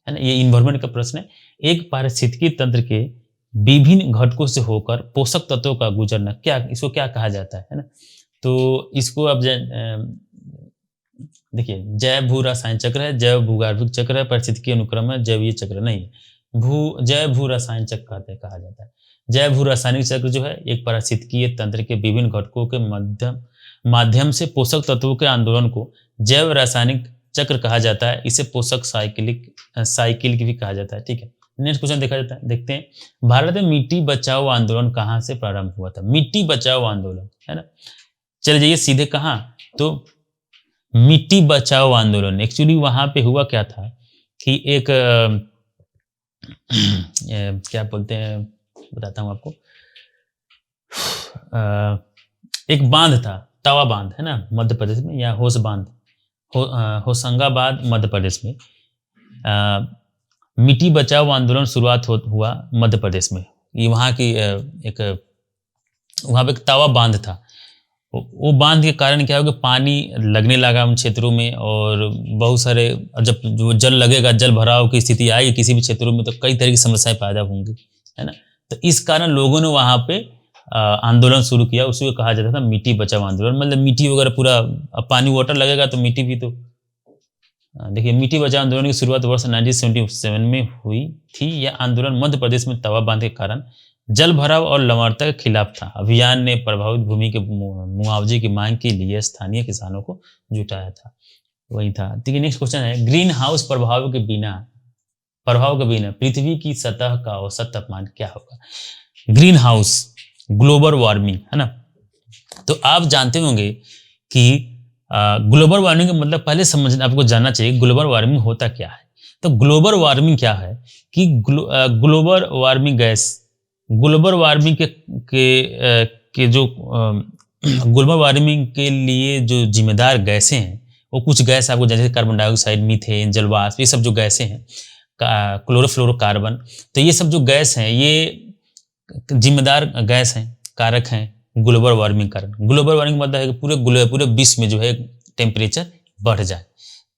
ना। ये इन्वायरमेंट का प्रश्न है। एक पारिस्थितिकीय तंत्र के विभिन्न घटकों से होकर पोषक तत्वों का गुजरना इसको क्या कहा जाता है ना। तो इसको आप देखिए, जैव भू रासायनिक चक्र है, जैव भूगर्भिक चक्र है, पारिस्थितिकीय अनुक्रम है, जैवीय चक्र नहीं है, जैव भू रासायनिक चक्र कहा जाता है। जैव भू रासायनिक चक्र जो है एक पारिस्थितिकीय तंत्र के विभिन्न घटकों के माध्यम से पोषक तत्वों के आंदोलन को जैव रासायनिक चक्र कहा जाता है। इसे पोषक साइकिल भी कहा जाता है, ठीक है। नेक्स्ट क्वेश्चन देखते हैं, भारत में मिट्टी बचाओ आंदोलन कहाँ से प्रारंभ हुआ था। मिट्टी बचाओ आंदोलन, है ना। चले जाइए सीधे कहाँ, तो मिट्टी बचाओ आंदोलन एक्चुअली वहां पे हुआ क्या था कि एक क्या बोलते हैं, बताता हूँ आपको। एक बांध था, तवा बांध, है ना, मध्य प्रदेश में, या होश बांध, होशंगाबाद मध्य प्रदेश में। मिट्टी बचाओ आंदोलन शुरुआत हुआ मध्य प्रदेश में। ये वहाँ की वहाँ पे एक तवा बांध था। वो बांध के कारण क्या होगा, पानी लगने लगा उन क्षेत्रों में, और बहुत सारे जब जो जल लगेगा, जल भराव की स्थिति आएगी किसी भी क्षेत्रों में, तो कई तरह की समस्याएं पैदा होंगी, है ना। तो इस कारण लोगों ने वहाँ पे आंदोलन शुरू किया, उसी को कहा जाता था मिट्टी बचाओ आंदोलन। मतलब मिट्टी वगैरह पूरा, अब पानी वाटर लगेगा तो मिट्टी भी तो, देखिए मिट्टी बचाओ आंदोलन की शुरुआत वर्ष 1977 में हुई थी। यह आंदोलन मध्य प्रदेश में तवा बांध के कारण जल भराव और लवणता के खिलाफ था। अभियान ने प्रभावित भूमि के मुआवजे की मांग के लिए स्थानीय किसानों को जुटाया था। वही था। ठीक है, नेक्स्ट क्वेश्चन है, ग्रीन हाउस प्रभाव के बिना पृथ्वी की सतह का औसत तापमान क्या होगा? ग्रीन हाउस, ग्लोबल वार्मिंग, है ना। तो आप जानते होंगे कि ग्लोबल वार्मिंग का मतलब पहले आपको जानना चाहिए ग्लोबल वार्मिंग होता क्या है। तो ग्लोबल वार्मिंग क्या है कि global warming gas, global warming के जो ग्लोबल वार्मिंग के लिए जो जिम्मेदार गैसें हैं, वो कुछ गैस आपको जैसे कार्बन डाइऑक्साइड, मीथेन, जलवाष्प, ये सब जो गैसें हैं, क्लोरोफ्लोरोकार्बन, तो ये सब जो गैस हैं ये जिम्मेदार गैस हैं, कारक हैं ग्लोबल वार्मिंग कारण। ग्लोबल वार्मिंग मतलब है कि पूरे विश्व में जो है टेम्परेचर बढ़ जाए,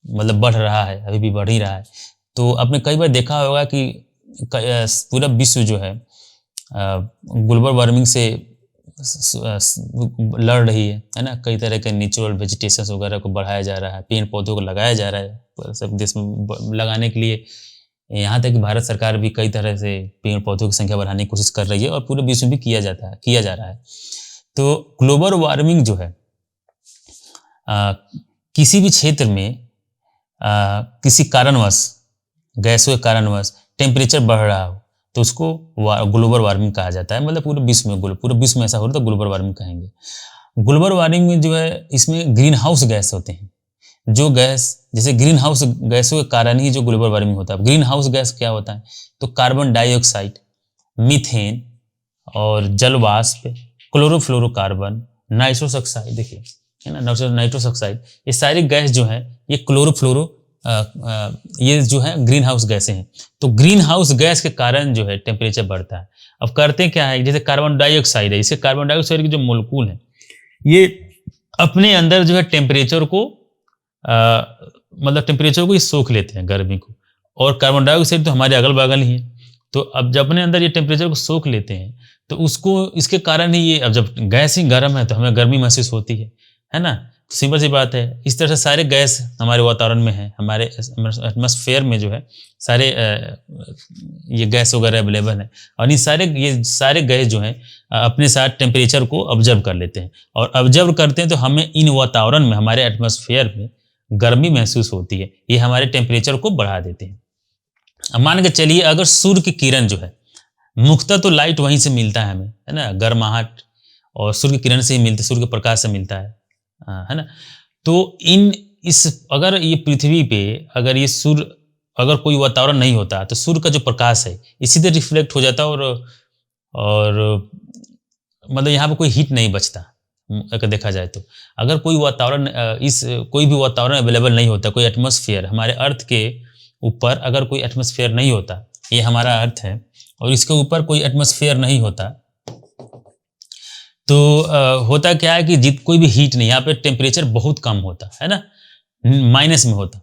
मतलब बढ़ रहा है, अभी भी बढ़ ही रहा है। तो आपने कई बार देखा होगा कि पूरा विश्व जो है ग्लोबल वार्मिंग से लड़ रही है ना। कई तरह के नेचुरल वेजिटेशन वगैरह को बढ़ाया जा रहा है, पेड़ पौधों को लगाया जा रहा है सब देश में लगाने के लिए। यहाँ तक कि भारत सरकार भी कई तरह से पेड़ पौधों की संख्या बढ़ाने की कोशिश कर रही है और पूरे विश्व में किया जा रहा है। तो ग्लोबल वार्मिंग जो है किसी भी क्षेत्र में किसी कारणवश, गैसों के कारणवश टेम्परेचर बढ़ रहा हो तो उसको ग्लोबल वार्मिंग कहा जाता है। मतलब पूरे विश्व में ऐसा हो रहा तो ग्लोबल वार्मिंग कहेंगे। ग्लोबल वार्मिंग में जो है इसमें ग्रीन हाउस गैस होते हैं, जो गैस, जैसे ग्रीन हाउस गैसों के कारण ही जो ग्लोबल वार्मिंग होता है। ग्रीन हाउस गैस क्या होता है? तो कार्बन डाइऑक्साइड, मीथेन और जलवाष्प, क्लोरोफ्लोरोकार्बन, नाइट्रस ऑक्साइड, देखिए है ना, नाइट्रस ऑक्साइड, ये सारी गैस जो है ये ये जो है ग्रीन हाउस गैसें हैं। तो ग्रीन हाउस गैस के कारण जो है टेम्परेचर बढ़ता है। अब करते क्या है, जैसे कार्बन डाइऑक्साइड है, इसे कार्बन डाइऑक्साइड के जो मोलिक्यूल है ये अपने अंदर जो है टेम्परेचर को मतलब टेम्परेचर को ये सोख लेते हैं, गर्मी को। और कार्बन डाइऑक्साइड तो हमारे अगल बगल ही है, तो अब जब अपने अंदर ये टेम्परेचर को सोख लेते हैं तो उसको, इसके कारण ही ये, अब जब गैस ही गर्म है तो हमें गर्मी महसूस होती है ना। सिंपल सी बात है। इस तरह से सारे गैस हमारे वातावरण में है, हमारे एटमॉस्फेयर में जो है सारे ये गैस वगैरह अवेलेबल है, और ये सारे गैस जो हैं अपने साथ टेम्परेचर को ऑब्जर्व कर लेते हैं, और ऑब्जर्व करते हैं तो हमें इन वातावरण में, हमारे एटमॉस्फेयर में गर्मी महसूस होती है। ये हमारे टेम्परेचर को बढ़ा देते हैं। अब मान के चलिए अगर सूर्य की किरण जो है, मुख्यतः तो लाइट वहीं से मिलता है हमें, है ना, गर्माहट और सूर्य की किरण से ही मिलता है, सूर्य के प्रकाश से मिलता है ना। तो अगर ये पृथ्वी पे अगर ये सूर्य, अगर कोई वातावरण नहीं होता तो सूर्य का जो प्रकाश है इसी तरह रिफ्लेक्ट हो जाता, और मतलब यहाँ पे कोई हीट नहीं बचता। अगर देखा जाए तो अगर कोई वातावरण, कोई भी वातावरण अवेलेबल नहीं होता, कोई एटमॉस्फेयर, हमारे अर्थ के ऊपर अगर कोई एटमॉस्फेयर नहीं होता, ये हमारा अर्थ है और इसके ऊपर कोई एटमॉस्फेयर नहीं होता, तो होता क्या है कि कोई भी हीट नहीं, यहाँ पे टेम्परेचर बहुत कम होता है ना, माइनस में होता,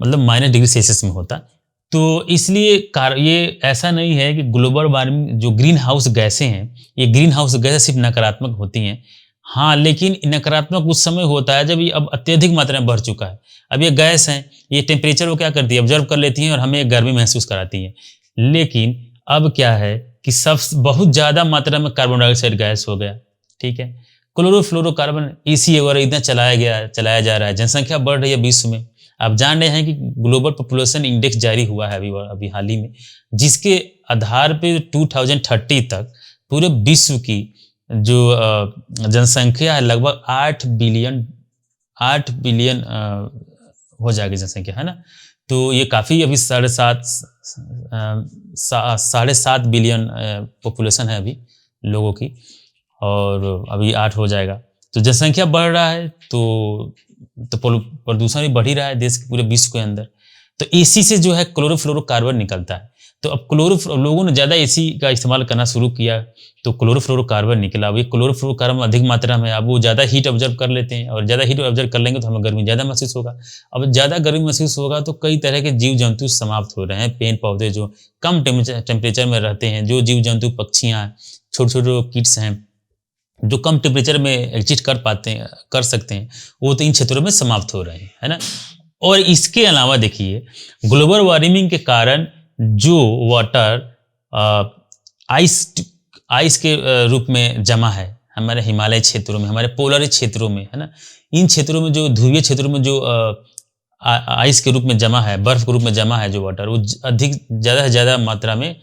मतलब -डिग्री सेल्सियस में होता। तो इसलिए ये ऐसा नहीं है कि ग्लोबल वार्मिंग, जो ग्रीन हाउस गैसें हैं, ये ग्रीन हाउस गैसें सिर्फ नकारात्मक होती हैं। हाँ, लेकिन नकारात्मक उस समय होता है जब ये अब अत्यधिक मात्रा में बढ़ चुका है। अब ये गैस हैं, ये टेम्परेचर को क्या करती है, ऑब्जर्व कर लेती हैं और हमें गर्मी महसूस कराती हैं। लेकिन अब क्या है कि बहुत ज़्यादा मात्रा में कार्बन डाइऑक्साइड गैस हो गया, ठीक है। क्लोरोफ्लोरोकार्बन, एसी वगैरह इतना चलाया जा रहा है, जनसंख्या बढ़ रही है विश्व में। आप जान रहे हैं कि ग्लोबल पॉपुलेशन इंडेक्स जारी हुआ है अभी हाल ही में, जिसके आधार पे 2030 तक पूरे विश्व की जो जनसंख्या है लगभग 8 बिलियन हो जाएगी जनसंख्या, है ना। तो ये काफ़ी, अभी 7.5 बिलियन पॉपुलेशन है अभी लोगों की, और अभी 8 हो जाएगा। तो जनसंख्या बढ़ रहा है तो प्रदूषण भी बढ़ ही रहा है देश के, पूरे विश्व के अंदर। तो एसी से जो है क्लोरोफ्लोरोकार्बन निकलता है। तो अब लोगों ने ज़्यादा एसी का इस्तेमाल करना शुरू किया तो क्लोरोफ्लोरोकार्बन निकला। अब ये क्लोरोफ्लोरोकार्बन अधिक मात्रा में, अब वो ज़्यादा हीट ऑब्जर्व कर लेते हैं, और ज़्यादा हीट ऑब्जर्व कर लेंगे तो हमें गर्मी ज़्यादा महसूस होगा। अब ज़्यादा गर्मी महसूस होगा तो कई तरह के जीव जंतु समाप्त हो रहे हैं। पेड़ पौधे जो कम टेम्परेचर में रहते हैं, जो जीव जंतु, पक्षियाँ, छोटे छोटे किट्स हैं जो कम टेम्परेचर में एग्जिस्ट कर सकते हैं, वो तो इन क्षेत्रों में समाप्त हो रहे हैं, है ना। और इसके अलावा देखिए, ग्लोबल वार्मिंग के कारण जो वाटर आइस के रूप में जमा है हमारे हिमालय क्षेत्रों में, हमारे पोलर क्षेत्रों में, है ना, इन क्षेत्रों में जो ध्रुवीय क्षेत्रों में जो आइस के रूप में जमा है, बर्फ के रूप में जमा है जो वाटर, वो अधिक ज़्यादा से ज़्यादा मात्रा में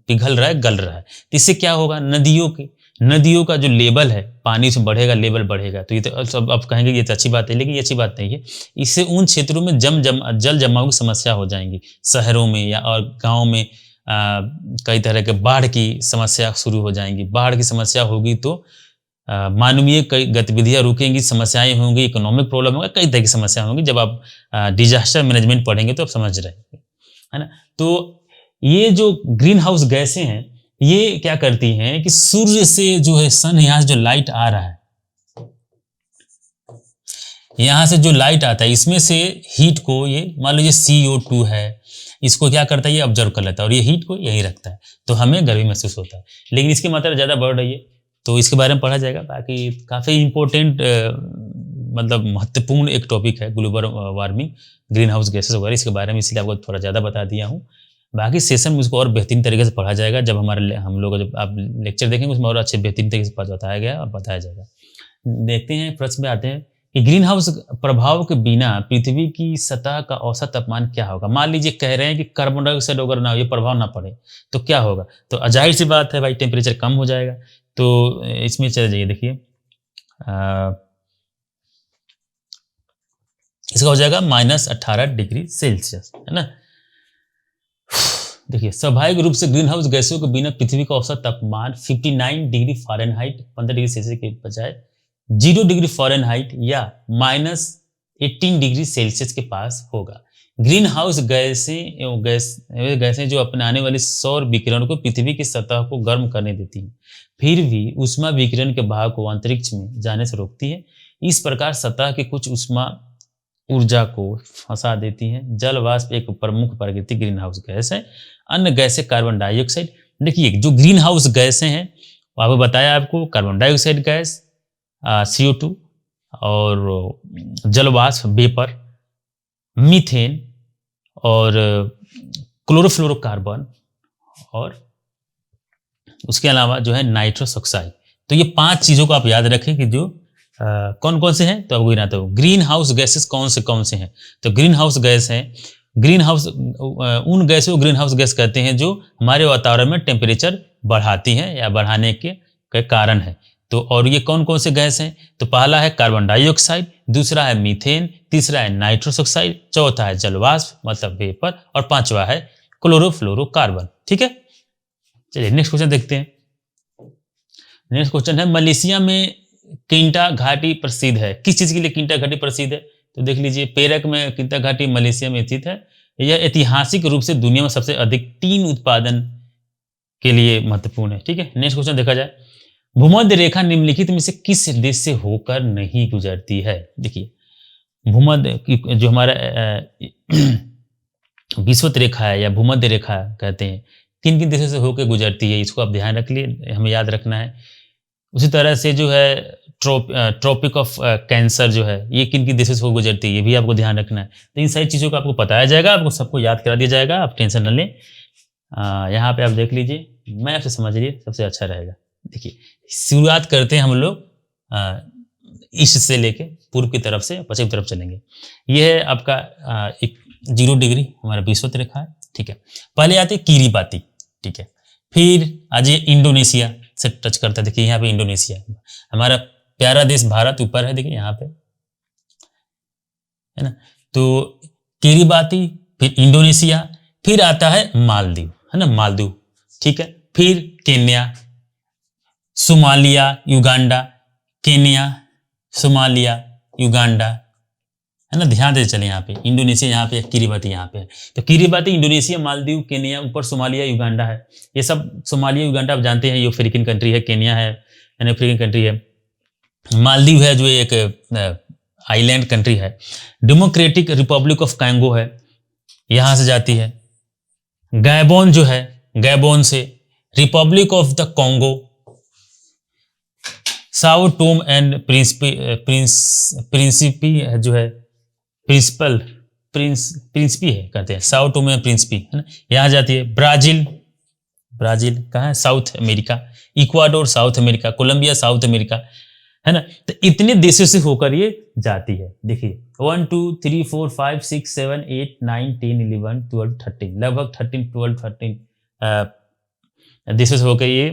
पिघल रहा है, गल रहा है। तो इससे क्या होगा, नदियों का जो लेवल है, पानी से बढ़ेगा, लेवल बढ़ेगा। तो ये तो सब आप कहेंगे ये तो अच्छी बात है, लेकिन ये अच्छी बात नहीं है। इससे उन क्षेत्रों में जल जमाव की समस्या हो जाएंगी, शहरों में या और गाँव में कई तरह के बाढ़ की समस्या शुरू हो जाएंगी। बाढ़ की समस्या होगी तो मानवीय कई गतिविधियां रुकेंगी, समस्याएं होंगी, इकोनॉमिक प्रॉब्लम होगा, कई तरह की समस्या होंगी। जब आप डिजास्टर मैनेजमेंट पढ़ेंगे तो आप समझ रहे हैं, है ना। तो ये जो ग्रीन हाउस गैसें हैं, ये क्या करती हैं कि सूर्य से जो है, सन यहाँ से जो लाइट आ रहा है, यहाँ से जो लाइट आता है, इसमें से हीट को ये मान लीजिए CO2 है, इसको क्या करता है, ये ऑब्जर्व कर लेता है और ये हीट को यहीं रखता है, तो हमें गर्मी महसूस होता है। लेकिन इसकी मात्रा ज़्यादा बढ़ रही है, तो इसके बारे में पढ़ा जाएगा। बाकी काफ़ी इम्पोर्टेंट मतलब महत्वपूर्ण एक टॉपिक है global warming, green house gases वगैरह, इसके बारे में इसलिए आपको थोड़ा ज़्यादा बता दिया हूँ। बाकी सेशन में उसको और बेहतरीन तरीके से पढ़ा जाएगा, जब हम लोग जब आप लेक्चर देखेंगे उसमें और अच्छे बेहतरीन तरीके से बताया गया और बताया जाएगा। देखते हैं, प्रश्न में आते हैं कि ग्रीन हाउस प्रभाव के बिना पृथ्वी की सतह का औसत तापमान क्या होगा। मान लीजिए कह रहे हैं कि कार्बन डाइऑक्साइड अगर ना, ये प्रभाव ना पड़े तो क्या होगा, तो जाहिर सी बात है भाई, टेम्परेचर कम हो जाएगा। तो इसमें चले जाइए, देखिए इसका हो जाएगा -18 डिग्री सेल्सियस, है ना। देखिए, स्वाभाविक रूप से ग्रीन हाउस गैसों के बिना पृथ्वी का औसत तापमान 59 डिग्री फ़ारेनहाइट 15 डिग्री सेल्सियस के बजाय 0 डिग्री फ़ारेनहाइट या -18 डिग्री सेल्सियस के पास होगा। ग्रीन हाउस गैसें जो अपनाने वाले सौर विकिरण को पृथ्वी की सतह को गर्म करने देती हैं, फिर भी ऊष्मा विकिरण के भाग को अंतरिक्ष में जाने से रोकती है। इस प्रकार सतह की कुछ ऊष्मा ऊर्जा को फंसा देती हैं। जल वाष्प एक प्रमुख प्राकृतिक ग्रीन हाउस गैस है। अन्य गैसें कार्बन डाइऑक्साइड। देखिए, जो ग्रीन हाउस गैसें हैं, आपको बताया, आपको कार्बन डाइऑक्साइड गैस, CO2 और जल वाष्प वेपर, मीथेन और क्लोरोफ्लोरोकार्बन, और उसके अलावा जो है नाइट्रस ऑक्साइड। तो ये 5 चीज़ों को आप याद रखें कि जो कौन कौन से हैं, तो आपको गिनाता हूँ। ग्रीन हाउस गैसेस कौन से हैं, तो ग्रीन हाउस गैस हैं, ग्रीन हाउस उन गैसों को ग्रीन हाउस गैस कहते हैं जो हमारे वातावरण में टेम्परेचर बढ़ाती हैं या बढ़ाने के कारण है। तो और ये कौन कौन से गैस हैं, तो पहला है कार्बन डाइऑक्साइड, दूसरा है मीथेन, तीसरा है नाइट्रस ऑक्साइड, चौथा है जल वाष्प मतलब वेपर, और पांचवा है क्लोरोफ्लोरोकार्बन। ठीक है, चलिए नेक्स्ट क्वेश्चन देखते हैं। नेक्स्ट क्वेश्चन है, मलेशिया में किंटा घाटी प्रसिद्ध है। किस चीज के लिए किंटा घाटी प्रसिद्ध है, तो देख लीजिए, पेरक में किंटा घाटी मलेशिया में स्थित है। यह ऐतिहासिक रूप से दुनिया में सबसे अधिक टीन उत्पादन के लिए महत्वपूर्ण है। ठीक है, नेक्स्ट क्वेश्चन देखा जाए, भूमध्य रेखा निम्नलिखित में से किस देश से होकर नहीं गुजरती है। देखिए, भूमध्य जो हमारा विषुवत रेखा है या भूमध्य रेखा कहते हैं, किन किन देशों से होकर गुजरती है, इसको आप ध्यान रख लिए, हमें याद रखना है। उसी तरह से जो है ट्रॉपिक ऑफ कैंसर जो है, ये किन किन देशों से होकर गुजरती है, ये भी आपको ध्यान रखना है। तो इन सारी चीज़ों को आपको बताया जाएगा, आपको सबको याद करा दिया जाएगा, आप टेंशन न लें। यहाँ पे आप देख लीजिए, मैं आपसे समझ लीजिए, सबसे अच्छा रहेगा। देखिए, शुरुआत करते हैं हम लोग ईस्ट से लेके पूर्व की तरफ से पश्चिम की तरफ चलेंगे। ये है आपका एक 0 डिग्री हमारा विषुवत रेखा है। ठीक है, पहले आते किरिबाती। ठीक है, फिर आज ये इंडोनेशिया से टच करता है। देखिए, यहाँ पे इंडोनेशिया, हमारा प्यारा देश भारत ऊपर है, देखिए यहाँ पे, है ना। तो किरिबाती, फिर इंडोनेशिया, फिर आता है मालदीव, है ना, मालदीव। ठीक है, फिर Kenya, Somalia, Uganda, Kenya, Somalia, Uganda, है ना। ध्यान देते चले, यहाँ पे इंडोनेशिया, यहाँ पे किरिबाती, यहाँ पे। तो किरिबाती, इंडोनेशिया, मालदीव, केन्या, ऊपर सोमालिया, युगांडा है। ये सब सोमालिया, युगांडा आप जानते हैं, ये अफ्रीकन कंट्री है। केन्या है, अफ्रीकन कंट्री है। मालदीव है जो एक आइलैंड कंट्री है। डेमोक्रेटिक रिपब्लिक ऑफ कांगो है, यहाँ से जाती है। गैबोन जो है, गैबोन से Republic of the Congo, Sao Tomé and Principe जो है प्रिंसिपल प्रिंसिपी है कहते हैं, साओ टोम एंड प्रिंसिपी है ना, यहाँ जाती है। ब्राजील, ब्राजील कहाँ है? South America. Ecuador South America. Colombia South America, है ना। तो इतने देशों से होकर ये जाती है। देखिए 1 2 3 4 5 6 7 8 9 10 11 12 13, लगभग 13 देशों से होकर ये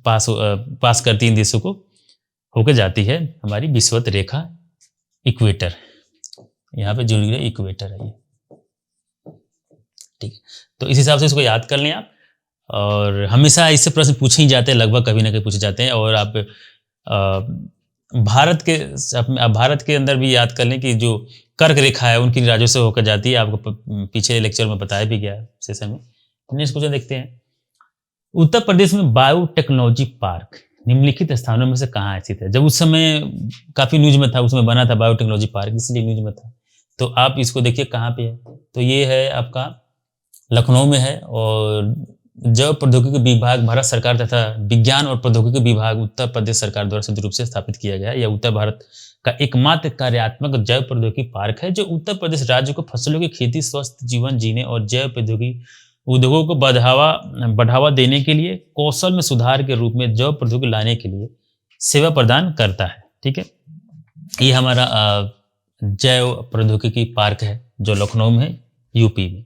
पास करती है, इन देशों को होकर जाती है हमारी विषुवत रेखा, इक्वेटर। यहाँ पे जुड़ गया इक्वेटर है ये, ठीक है। तो इस हिसाब से इसको याद कर लें आप। और हमेशा इससे प्रश्न पूछे ही जाते हैं, लगभग कभी ना कभी पूछे जाते हैं। और आप भारत के अंदर भी याद कर लें कि जो कर्क रेखा है उनकी राज्यों से होकर जाती है, आपको पीछे लेक्चर में बताया भी गया सेशन में। नेक्स्ट क्वेश्चन देखते हैं। उत्तर प्रदेश में बायोटेक्नोलॉजी पार्क निम्नलिखित स्थानों में से कहाँ स्थित है? जब उस समय काफी न्यूज में था, उसमें बना था बायोटेक्नोलॉजी पार्क, इसलिए न्यूज में था। तो आप इसको देखिए कहाँ पे है। तो ये है आपका लखनऊ में है। और जैव प्रौद्योगिकी विभाग भारत सरकार तथा विज्ञान और प्रौद्योगिकी विभाग उत्तर प्रदेश सरकार द्वारा संयुक्त रूप से स्थापित किया गया है। यह उत्तर भारत का एकमात्र कार्यात्मक जैव प्रौद्योगिकी पार्क है जो उत्तर प्रदेश राज्य को फसलों की खेती, स्वस्थ जीवन जीने और जैव प्रौद्योगिकी उद्योगों को बढ़ावा देने के लिए कौशल में सुधार के रूप में जैव प्रौद्योगिकी लाने के लिए सेवा प्रदान करता है। ठीक है, ये हमारा जैव प्रौद्योगिकी पार्क है जो लखनऊ में है, यूपी में।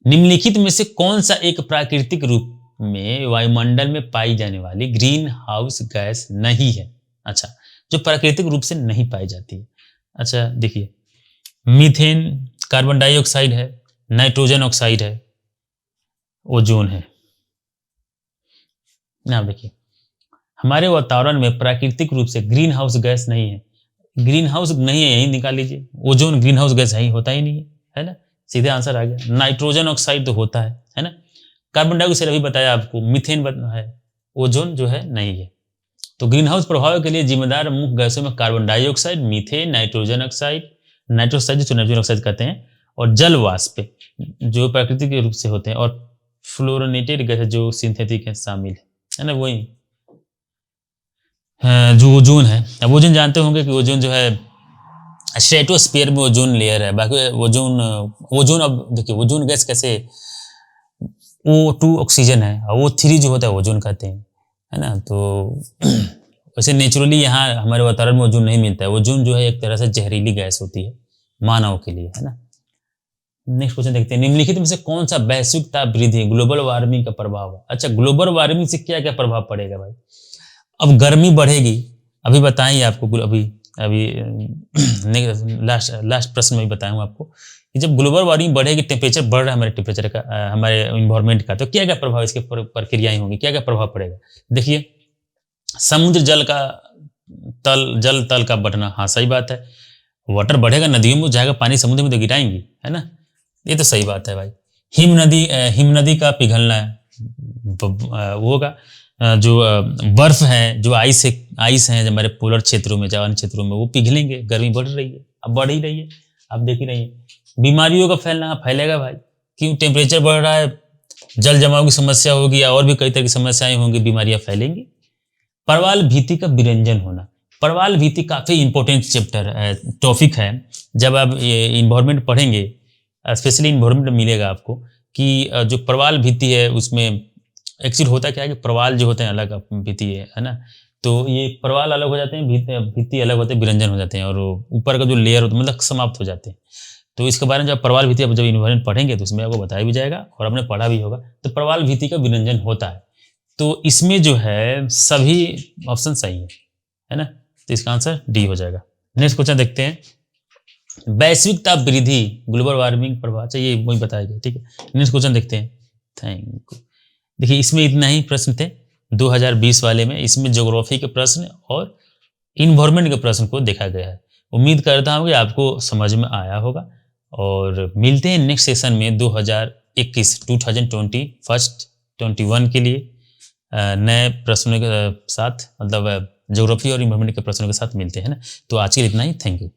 निम्नलिखित में से कौन सा एक प्राकृतिक रूप में वायुमंडल में पाई जाने वाली ग्रीन हाउस गैस नहीं है? अच्छा, जो प्राकृतिक रूप से नहीं पाई जाती है। अच्छा देखिए, मीथेन, कार्बन डाइऑक्साइड है, नाइट्रोजन ऑक्साइड है, ओजोन है ना। देखिए हमारे वातावरण में प्राकृतिक रूप से ग्रीन हाउस गैस नहीं है। ग्रीन हाउस नहीं है, यही निकाल लीजिए। ओजोन ग्रीन हाउस गैस है ही, होता ही नहीं है ना। सीधे आंसर आ गया। नाइट्रोजन ऑक्साइड तो होता है ना। कार्बन डाइऑक्साइड अभी बताया आपको, मीथेन है, ओजोन जो है नहीं है। तो ग्रीन हाउस प्रभाव के लिए जिम्मेदार मुख्य गैसों में carbon dioxide, methane, nitrogen oxide, nitroxide जो नाइट्रोजन ऑक्साइड कहते हैं, और जल वाष्प जो प्राकृतिक रूप से होते हैं, और फ्लोरोनेटेड गैस जो सिंथेटिक है शामिल है ना, वही जो ओजोन है। अब ओजोन जानते होंगे कि ओजोन जो है स्ट्रेटोस्फीयर में ओजोन लेयर है। बाकी ओजोन अब देखिए ओजोन गैस कैसे, O2 ऑक्सीजन है, O3 जो होता है ओजोन कहते हैं, है ना। तो वैसे नेचुरली यहाँ हमारे वातावरण में ओजोन नहीं मिलता है। ओजोन जो है एक तरह से जहरीली गैस होती है मानव के लिए, है ना। नेक्स्ट क्वेश्चन देखते हैं। निम्नलिखित में से कौन सा वैश्विक ताप वृद्धि ग्लोबल वार्मिंग का प्रभाव है? अच्छा, ग्लोबल वार्मिंग से क्या क्या प्रभाव पड़ेगा भाई? अब गर्मी बढ़ेगी, अभी बताएंगे आपको, अभी लास्ट प्रश्न में भी बताऊंगा आपको कि जब ग्लोबल वार्मिंग बढ़ेगी, टेम्परेचर बढ़ रहा है हमारे टेम्परेचर का, हमारे इन्वायरमेंट का, तो क्या क्या प्रभाव इसके प्रक्रियाएं होंगी, क्या क्या प्रभाव पड़ेगा? देखिए, समुद्र जल तल का बढ़ना, हाँ सही बात है। वाटर बढ़ेगा, नदियों में जाएगा, पानी समुद्र में तो गिराएंगी, है ना। ये तो सही बात है भाई। हिम नदी का पिघलना वो होगा, जो बर्फ है, जो आइस है हमारे पोलर क्षेत्रों में, जवान क्षेत्रों में, वो पिघलेंगे। गर्मी बढ़ रही है, अब बढ़ ही रही है, आप देख ही रही है। बीमारियों का फैलना फैलेगा भाई, क्यों? टेम्परेचर बढ़ रहा है, जल जमाव की समस्या होगी, या और भी कई तरह की समस्याएं होंगी, बीमारियां फैलेंगी। प्रवाल भित्ति का विरंजन होना, प्रवाल भित्ति काफी इंपॉर्टेंट चैप्टर टॉपिक है। जब आप इन्वायरमेंट पढ़ेंगे, स्पेशली इन्वायरमेंट में मिलेगा आपको कि जो प्रवाल भित्ति है उसमें एक्चुअली होता क्या है कि प्रवाल जो होते हैं अलग भित्ति है ना। तो ये प्रवाल अलग हो जाते हैं, भित्ति अलग होते हैं, विरंजन हो जाते हैं, और ऊपर का जो लेयर होता है मतलब समाप्त हो जाते हैं। तो इसके बारे में जब प्रवाल भित्ति जब इन्वायरमेंट पढ़ेंगे तो उसमें आपको बताया भी जाएगा और आपने पढ़ा भी होगा। तो प्रवाल भित्ति का विरंजन होता है, तो इसमें जो है सभी ऑप्शन सही है ना। तो इसका आंसर डी हो जाएगा। नेक्स्ट क्वेश्चन देखते हैं। वैश्विक ताप वृद्धि ग्लोबल वार्मिंग प्रभाव, चाहिए वही बताया गया, ठीक है। नेक्स्ट क्वेश्चन देखते हैं। Thank you. देखिए इसमें इतना ही प्रश्न थे 2020 वाले में। इसमें ज्योग्राफी के प्रश्न और इन्वायरमेंट के प्रश्न को देखा गया है। उम्मीद करता हूँ कि आपको समझ में आया होगा, और मिलते हैं नेक्स्ट सेशन में 2021 के लिए नए प्रश्नों के साथ, मतलब ज्योग्राफी और इन्वायरमेंट के प्रश्नों के साथ मिलते हैं ना। तो आज के लिए इतना ही। Thank you.